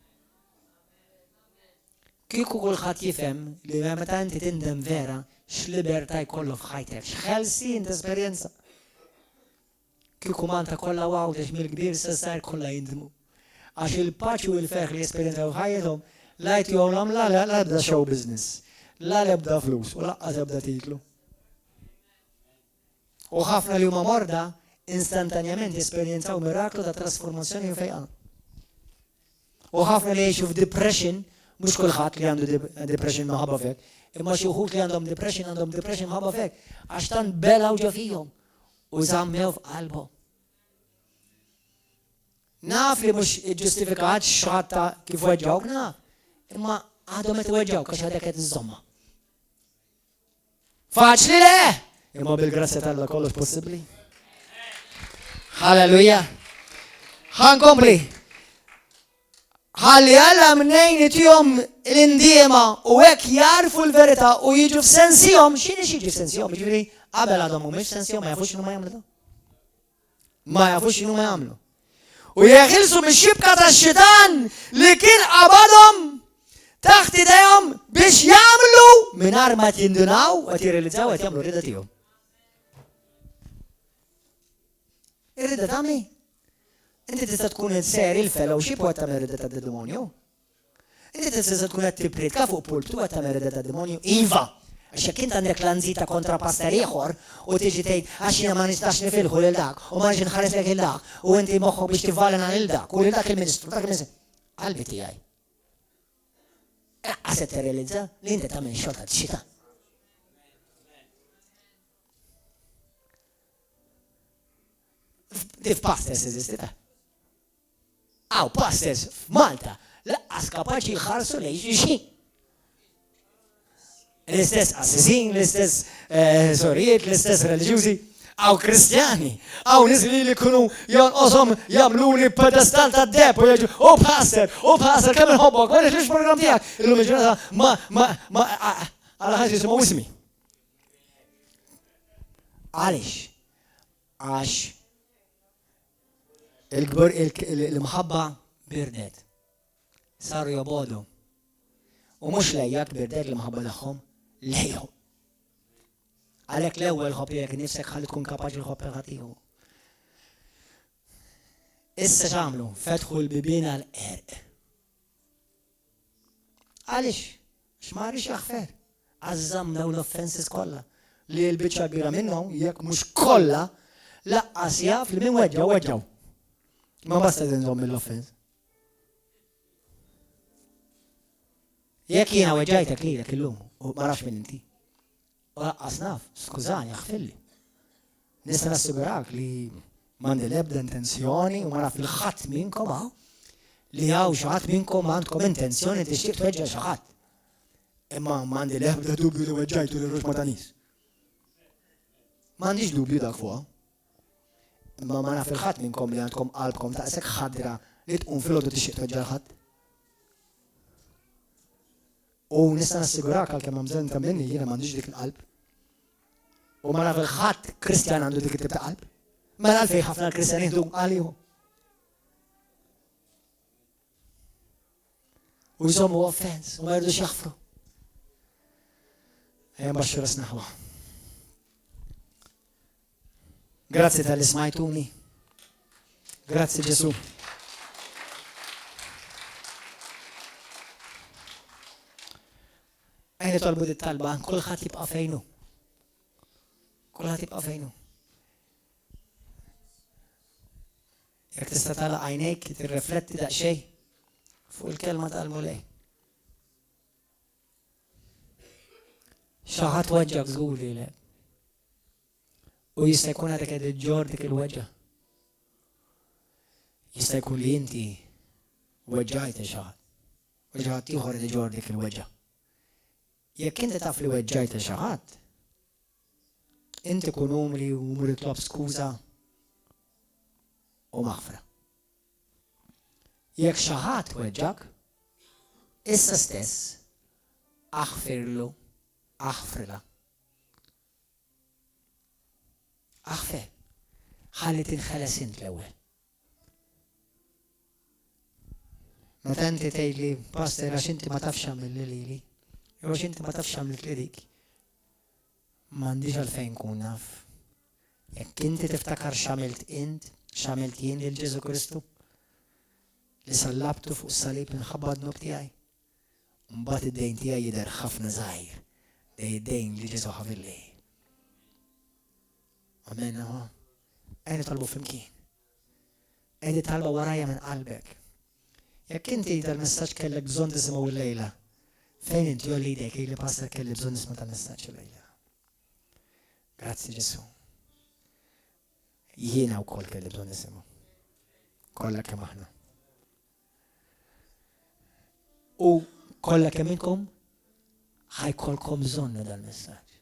Kieku kulħadd jifhem li meta inti tindem vera x'libertà jkollu f'ħajtek, x'ħelsien ta' esperjenza. Kieku Malta kollha għawdex mill-kbir sar kollha jindmu. Għax il-paċi u l-ferħ li esperjenzaw f'ħajjithom la jtihomlhom la ebda show business, la ebda flus u laqqas ebda titlu. U ħafna li huma morda instantanjament esperjenzaw miraklu ta' trasformazzjoni u fejqa. U ħafna li jgħixu f'depression, mhux kulħadd li għandu depression maħabba fek, imma xi wħud li għandhom depression maħabba fek, għax tant belaw ġo fihom u żammew f'qalbhom. Naf li mhux iġġustifikat x'ħadd kif weġġawk naf, imma għadhom qed iweġġawk għax għadek qed iżomma. Faċli le, imma bil-grazzja tal-Alla kollox possibbli. Halleluja. Ħankompli. Ħalli Alla mnejn itihom l-indiema u hekk jarfu l-verità u jiġu f'sensihom, x'inhi jiġi f'sensihom, jiġifieri qabel għadhom mhumiex f'sensihom ma jafux x'inhu ma jagħmlu. Ma jafux x'inhu ma jagħmlu. U jeħilsu mix-xibka tax-xitan li kien qabadhom taħt idejhom biex jagħmlu mingħajr ma jindunaw u qed jirrealizzaw qed jagħmlu rida tiegħu. Ir-rida ta' min? Inti tista' tkun inseri l-fellowship u qed tagħmel rida tad-demonju. Inti tista' tkun qed tippretka fuq pultu qed tagħmel rida tad-demonju. Iva, Għax jekk int għandek l-anżita kontra pastor ieħor u tiġi tgħid għax jiena ma nistax nifilħu lil dak u ma nix nħares lek il dak u inti moħħok biex tivvalena lil dak u lil dak il-Ministru, dak il-Ministru. Qalbi tiegħi. Għaset tirrealizza li inti tagħmel xogħol ta' txita. If pastors eżisti ta'. Aw pastors f'Malta laqqas kapaċi jħarsu lejn xi. L-istess assisin, l-istess sorijiet, l-istess reliġjużi, għaw kristjani, għaw nisli li kunu jonqosom jamluni pedestal ta' deb u jgħu, u pastor, kemm nħobbok, għalix lix program tijak, illum il-ġurnata għala ħagġi jisimu ismi. Għalix, għax il-mħabba birdet, saru jobodu, u mux lejjak birdet l-mħabba daħħom, lejju. Għalek l-ewwel ħobbijek nifsek ħalli tkun kapaċi l-ħobbi ħatiħu. Issa x'għamlu? Fetħu l-bibien għal-qerq. Għalix? X'marix jaħfer? Għażżam dawn l-offenses kollha. Li l-biċċa kbira minnhom jekk mhux kollha laqqas jaf li min weġġaw. Ma basta tinżomm mill-offens. Jekk jiena weġġajtek lilek illum u ma nafx minn inti. U laqqas naf, skużani, jaħfilli. Nista' nassigurak li m'għandi l-ebda intenzjoni u ma naf il-ħadd minnkom li hawn xi ħadd minnkom għandkom intenzjoni tixtieq tweġġa' xi ħadd. Imma m'għandi l-ebda dubju li weġġajtu lil Rux Matanis. M'għandix dubju dak fuqha. Imma ma naf il-ħadd minnkom li għandkom qalbkom taqsek ħadra li tqum filgħodu tixtieq tweġġa' ħadd. U nista' nassigurak għalkemm hemm bżonn minni jiena m'għandix dik il-qalb. U ma naf il-ħadd Kristjan għandu dik it-tip ta' qalb. Mela għalfejn ħafna l-Kristjani jieħdu għalihom. U jżommu offens u ma jridux jaħfru. Ejja mbaxxu rasna ħwa. Grazzi tal-li smajtuni. Grazzi Ġesu. Għajni tolbu dit-talba, kulħadd jibqa' fejnu. Kulħadd jibqa' fejnu. Jekk tista' tagħlaq għajnejk tirrifletti daqsxejn fuq il-kelma tal-mulej. Xi ħadd weġġak żgur lilek. U jista' jkun għadek qed iġġor dik il-weġġa. Jista' jkun li inti weġġajt xi ħadd. U xi ħadd ieħor qed iġġor dik il-weġġa. Jekk inti taf li weġġajt xi ħadd, inti kun umri u umri tlob skuża u maħfra. Jekk xi ħadd weġġak, issa stess aħfirlu, aħfrila. Aħfer, ħalli tinħeles int l-ewwel. Meta inti tgħidli pastor għax inti ma tafx għamil lili. Jew inti ma tafx għamilt li dik. M'għandix għalfejn nkun naf. Jekk inti tiftakar x'għamilt int, x'għamilt jien lil Ġesu Kristu, li sallabtu fuq salib minħabba d-nub tiegħi. Mbagħad id-dejn tiegħi jidher ħafna żgħir dej id-dejn li Ġesu ħavilli. Amen. Għajni talbu flimkien. Għajni talba warajja minn qalbek. Jekk inti tal-messaġġ kellek bżonn tisimgħu l-lejla, fejn inti jolli jdejk li pastor kelli bżonn nisma' tal-messaġġ lejla. Grazzi Ġesu. Jiena wkoll kelli bżonn nisimgħu. Kollha kemm aħna. U kollha kemm inkom ħajkolkom bżonn dal-messaġġ.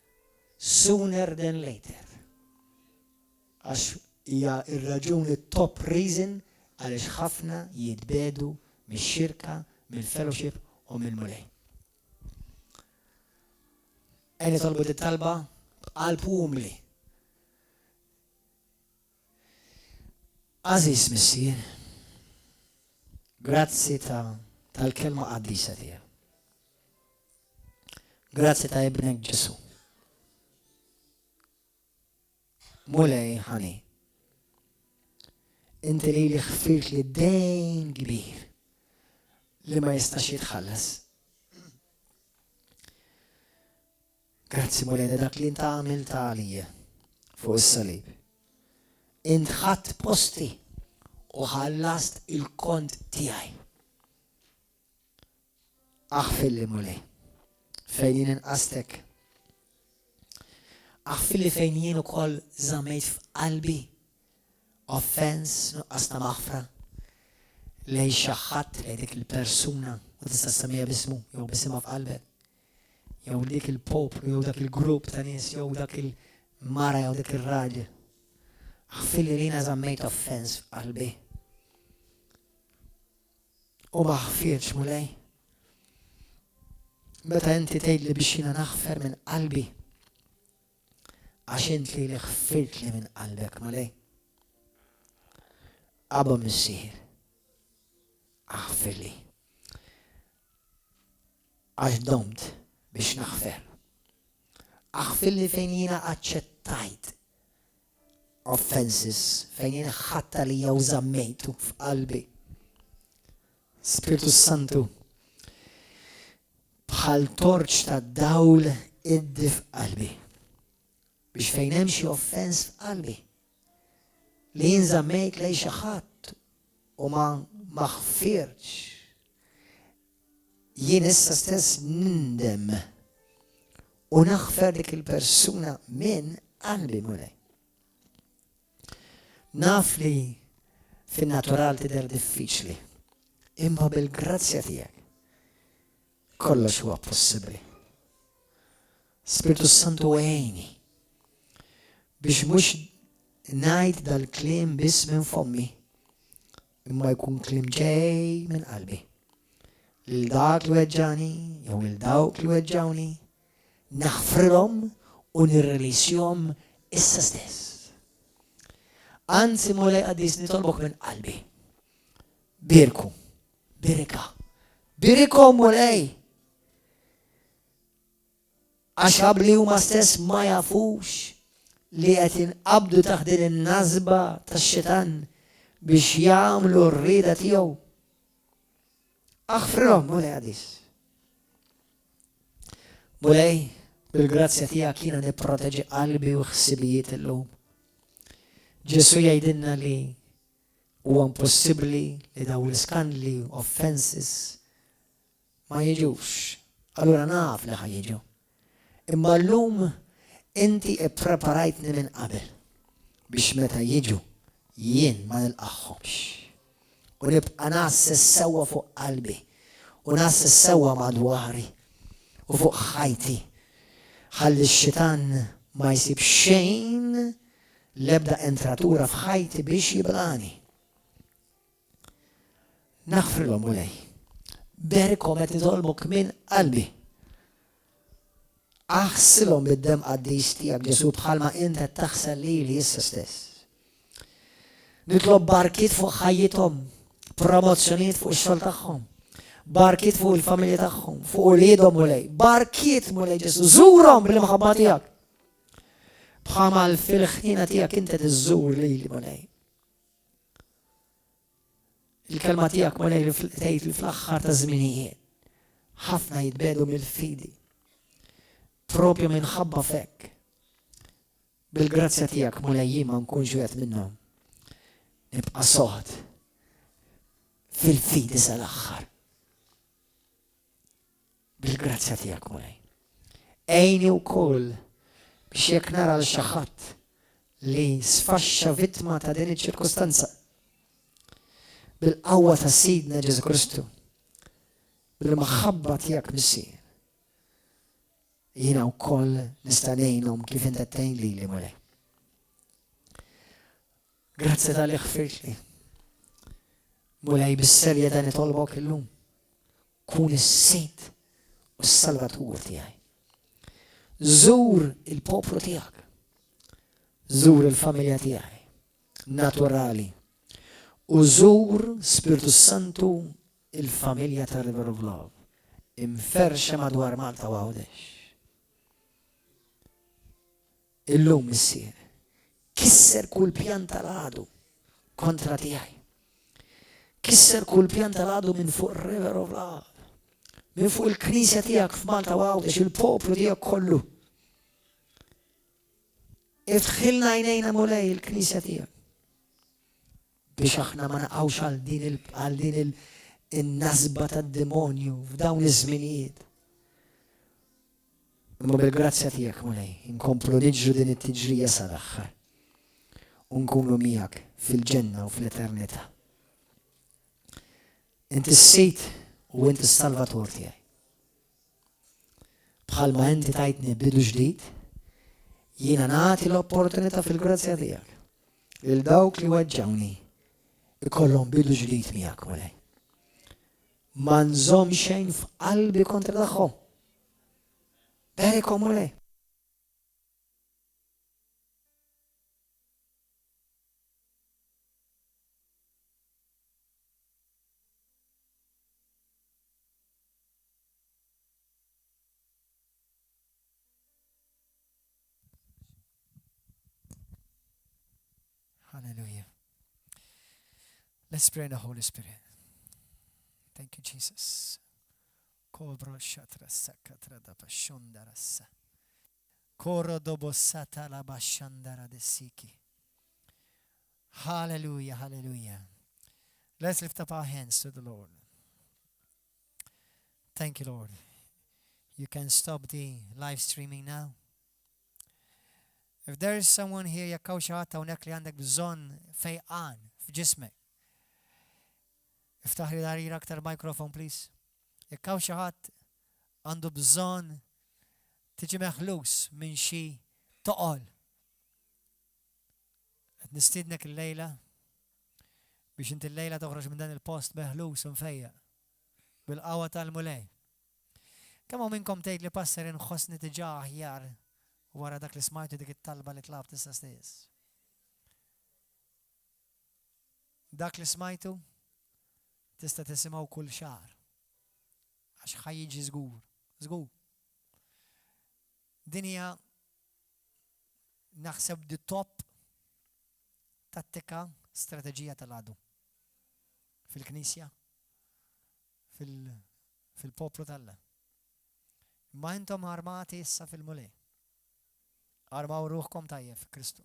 Sooner than later. Għax hija r-raġuni top reason għaliex ħafna jitbedu mix-xirka, mill-fellowship u mill-mulej. Għajni tolbu dit-talba b'qalb umli. Aziz Missier, grazzi tal-kelma qaddisa tiegħek. Grazzi ta' ibnek Ġesu. Mulej ħani. Inti li ħfirt li dejn kbir li ma jistax jitħallas. Grazzi mulej dak li inta għamil għalija fuq is-salib. Int ħadd posti u ħallast il-kont tiegħi. Aħfilli mulej fejn jien inqastek. Aħfilli fejn jien ukoll żammejt f'qalbi offens nuqqas ta' maħfra lej xi ħadd lej dik il-persuna u tista' semmija bismu jew bisimha f'qalbek. Jew dik il-poplu, jew dak il-grupp ta' nies, jew dak il-mara, jew dak il-raġel. Aħfilli li jiena żammejt offens f'qalbi. U ma ħfirx mulej. Meta inti tgħidli biex jiena naħfer minn qalbi għax inti li ħfirt li minn qalbek mulej. Abba missier. Aħfirli. Għax domt biex naħfer. Aħfirli fejn jiena aċċettajt offenses, fejn jiena ħatta li jew żammejtu f'qalbi. Spiritu Santu, bħal torċ ta' dawl iddi f'qalbi. Biex fejn hemm xi offens f'qalbi li jien żammejt lejn xi ħadd u ma ħfirx. Jien issa stess nindem u naħfer dik il-persuna minn qalbi mulej. Naf li fin-natural tidher diffiċli, imma bil-grazzja tiegħek kollox huwa possibbli. Spiritu Santu għejni biex mhux ngħid dal-kliem biss minn fommi, imma jkun kliem ġej minn qalbi. Lil dak li weġġani jew lil dawk li weġġawni naħfrilhom u nirreleasjhom issa stess. Anzi mulej qaddis nitolbok minn qalbi. Birku, birika, birikom mulej. Għax qabli huma stess ma jafux li qed inqabdu taħt din in-nażba tax-xitan biex jagħmlu r-rieda tiegħu. Aħfrilhom mulej qaddis. Mulej, bil-grazzja tiegħek jiena nipproteġi qalbi u ħsibijiet illum. Ġesu jgħidilna li huwa impossibbli li daw l-iskandli, offenses ma jiġux. Allura naf li ħajjiġu. Imma llum inti ippreparajtni minn qabel biex meta jiġu jien ma nilqaħħomx. U nibqa' naħseb sewwa fuq qalbi u naħseb sewwa madwari u fuq ħajti ħalli x-xitan ma jsib xejn l-ebda entratura f'ħajti biex jiblani. Naħfrilhom mulej. Berikom qed nitolbok minn qalbi. Aħsilhom bid-dem qaddis tiegħek Ġesu bħalma inti qed taħsel lili issa stess. Nitlob barkiet fuq ħajjithom, promozzjonijiet fuq ix-xogħol tagħhom, barkiet fuq il-familja tagħhom, fuq uliedhom mulej. Barkiet mulej Ġesu, żurhom bil-maħabba tiegħek. Bħalma fil-ħina tiegħek inti tiżżur lili mulej. Il-kelma tiegħek mulej li tgħid li fl-aħħar ta' żminijiet ħafna jitbedu mill-fidi. Propju minħabba fek. Bil-grazzja tiegħek mulej jien ma nkunx wieħed minnhom. Nibqa' soħd fil-fidi sal-aħħar. Bil-grazzja tiegħek mulej. Ejni wkoll biex jekk nara l xi ħadd li sfaxxa vittma ta' din iċ-ċirkostanza bil-qawwa ta' Sidna Ġesu Kristu, bil-maħabba tiegħek missier. Jiena wkoll nista' ngħinhom kif inti tgħin lili mulej. Grazzi tal-li ħfirtli. Mulej bis-serja dan nitolbok illum. Kun is-Sid u s-Salvatur tiegħi. Żur il-poplu tiegħek. Żur il-familja tiegħi. Naturali. U żur Spiritu Santu il-familja ta' River of Love. Imferxa madwar Malta u Għawdex. Illum missier. Kisser kull pjan tal-għadu kontra tiegħi. Kisser kull pjan tal-għadu minn fuq River of Love. Minn fuq il-Knisja tiegħek f'Malta u Għawdex, il-poplu tiegħek kollu. Iftħilna għajnejna mulej il-Knisja tiegħek. Biex aħna ma naqgħux għal din il-nasba tad-demonju f'dawn iż-żminijiet. Imma bil-grazzja tiegħek mulej, inkomplu niġru din it-tiġrija sal-aħħar. U nkunu miegħek fil-ġenna u fl-eternità. Inti s-sejt u inti s-salvatur tiegħi. Bħalma inti tajtni bidu ġdid, jiena nagħti l-opportunità fil-grazzja tiegħek lil dawk li weġġawni ikollhom bidu ġdid miegħek mulej. Ma nżomm xejn f'qalbi kontra tagħhom. Berikom mulej. Hallelujah. Let's pray in the Holy Spirit. Thank you, Jesus. Kobro shatra sakatra da bashondarasa. Koro dobosata la bashandara de siki. Hallelujah, hallelujah. Let's lift up our hands to the Lord. Thank you, Lord. You can stop the live streaming now. If there is someone here jekk hawn xi ħadd hawnhekk li għandek bżonn fejqan f'ġismek. Iftaħ li darira aktar microphone, please. Jekk hawn xi ħadd għandu bżonn tiġi meħlus minn xi toqol. Qed nistiednek illejla biex inti llejla toħroġ minn dan il-post meħlus u mfejjaq bil-qawwa tal-mulej. Kemm hawn minnkom tgħid li passer inħossni diġà aħjar wara dak li smajtu dik it-talba li tlab tista' stess. Dak li smajtu tista' tisimgħu kull xahar. Għax ħajjiġi żgur, żgur. Din hija naħseb di top tattika strateġija tal-għadu. Fil-Knisja, fil-poplu tal-Alla. Ma intom armati issa fil-mulej. Armaw ruħkom tajjeb f'Kristu.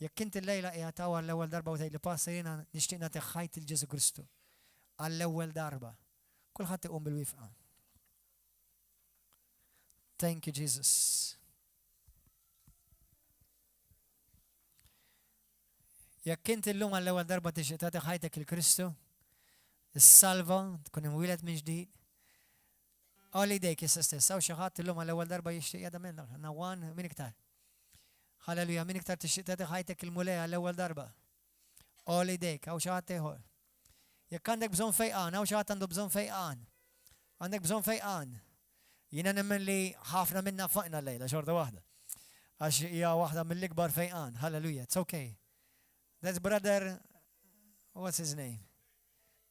Jekk inti llejla qiegħed taw għall-ewwel darba u tgħid li passer jiena nixtieq nagħti ħajti l-Ġesu Kristu għall-ewwel darba. Kulħadd iqum bil-wifqa. Thank you, Jesus. Jekk inti llum għall-ewwel darba tixtieq tagħti ħajtek il-Kristu, is-salva, tkun imwieled minn ġdid. Għalli dejk issa stess, għaw xaħat l-lum għal-ewel darba jishtiq jada minna. Nawan, min iktar? Halleluja, min iktar tixtiq tagħti ħajtek il-mulej għal-ewel darba? Għalli dejk, għaw xaħat teħor. Jekk għandek bżon fejqan, għaw xaħat għandu bżon fejqan. Għandek bżon fejqan. Jina nemmen li ħafna minna faqna lejla, xorta wahda. Għax hija wahda mill-ikbar fejqan. Halleluja, it's okay. That's brother, what's his name?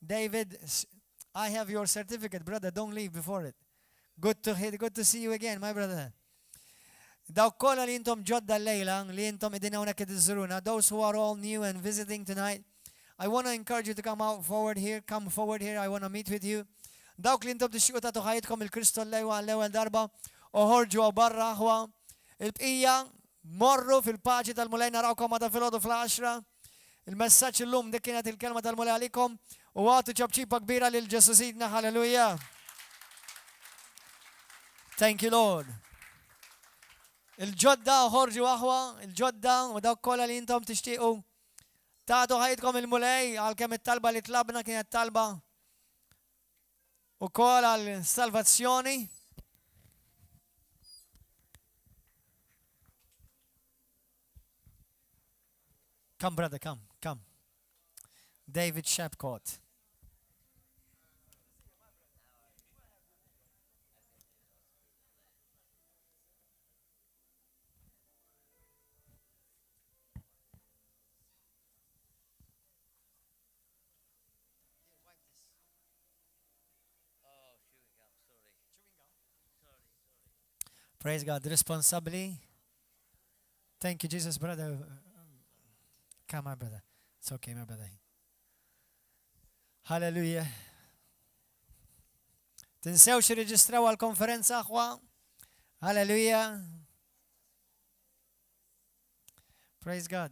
David, I have your certificate, brother, don't leave before it. Good to see you again, my brother. Daw kolla li intom ġodda l-lejla, li intom idin hawnhekk qed iżuruna, those who are all new and visiting tonight, I want to encourage you to come forward here, I want to meet with you. Dawk li intom tixtiequ tagħtu ħajjitkom il-Kristu l-ewwel darba, uħorġu barra ħwa, il-bqija morru fil-paċi tal-mulej narawkom għada fil-ħodu fl-10. Il-messaġġ illum dik kienet il-kelma tal-mulej għalikom u għatu ċabċipa kbira lil Ġesu Sidna, halleluja. Thank you, Lord. Il-ġodda ħorġu aħwa, il-ġodda u dawk kollha li intom tixtiequ tagħtu ħajtkom il-mulej għalkemm it-talba li tlabna kienet talba ukoll għall-salvazzjoni. Come, brother, come. David Shepcott. Praise God. Responsibly. Thank you, Jesus, brother. Come, my brother. It's okay, my brother. Hallelujah. Tinsewx irreġistraw għal-konferenza aħwa. Hallelujah. Praise God.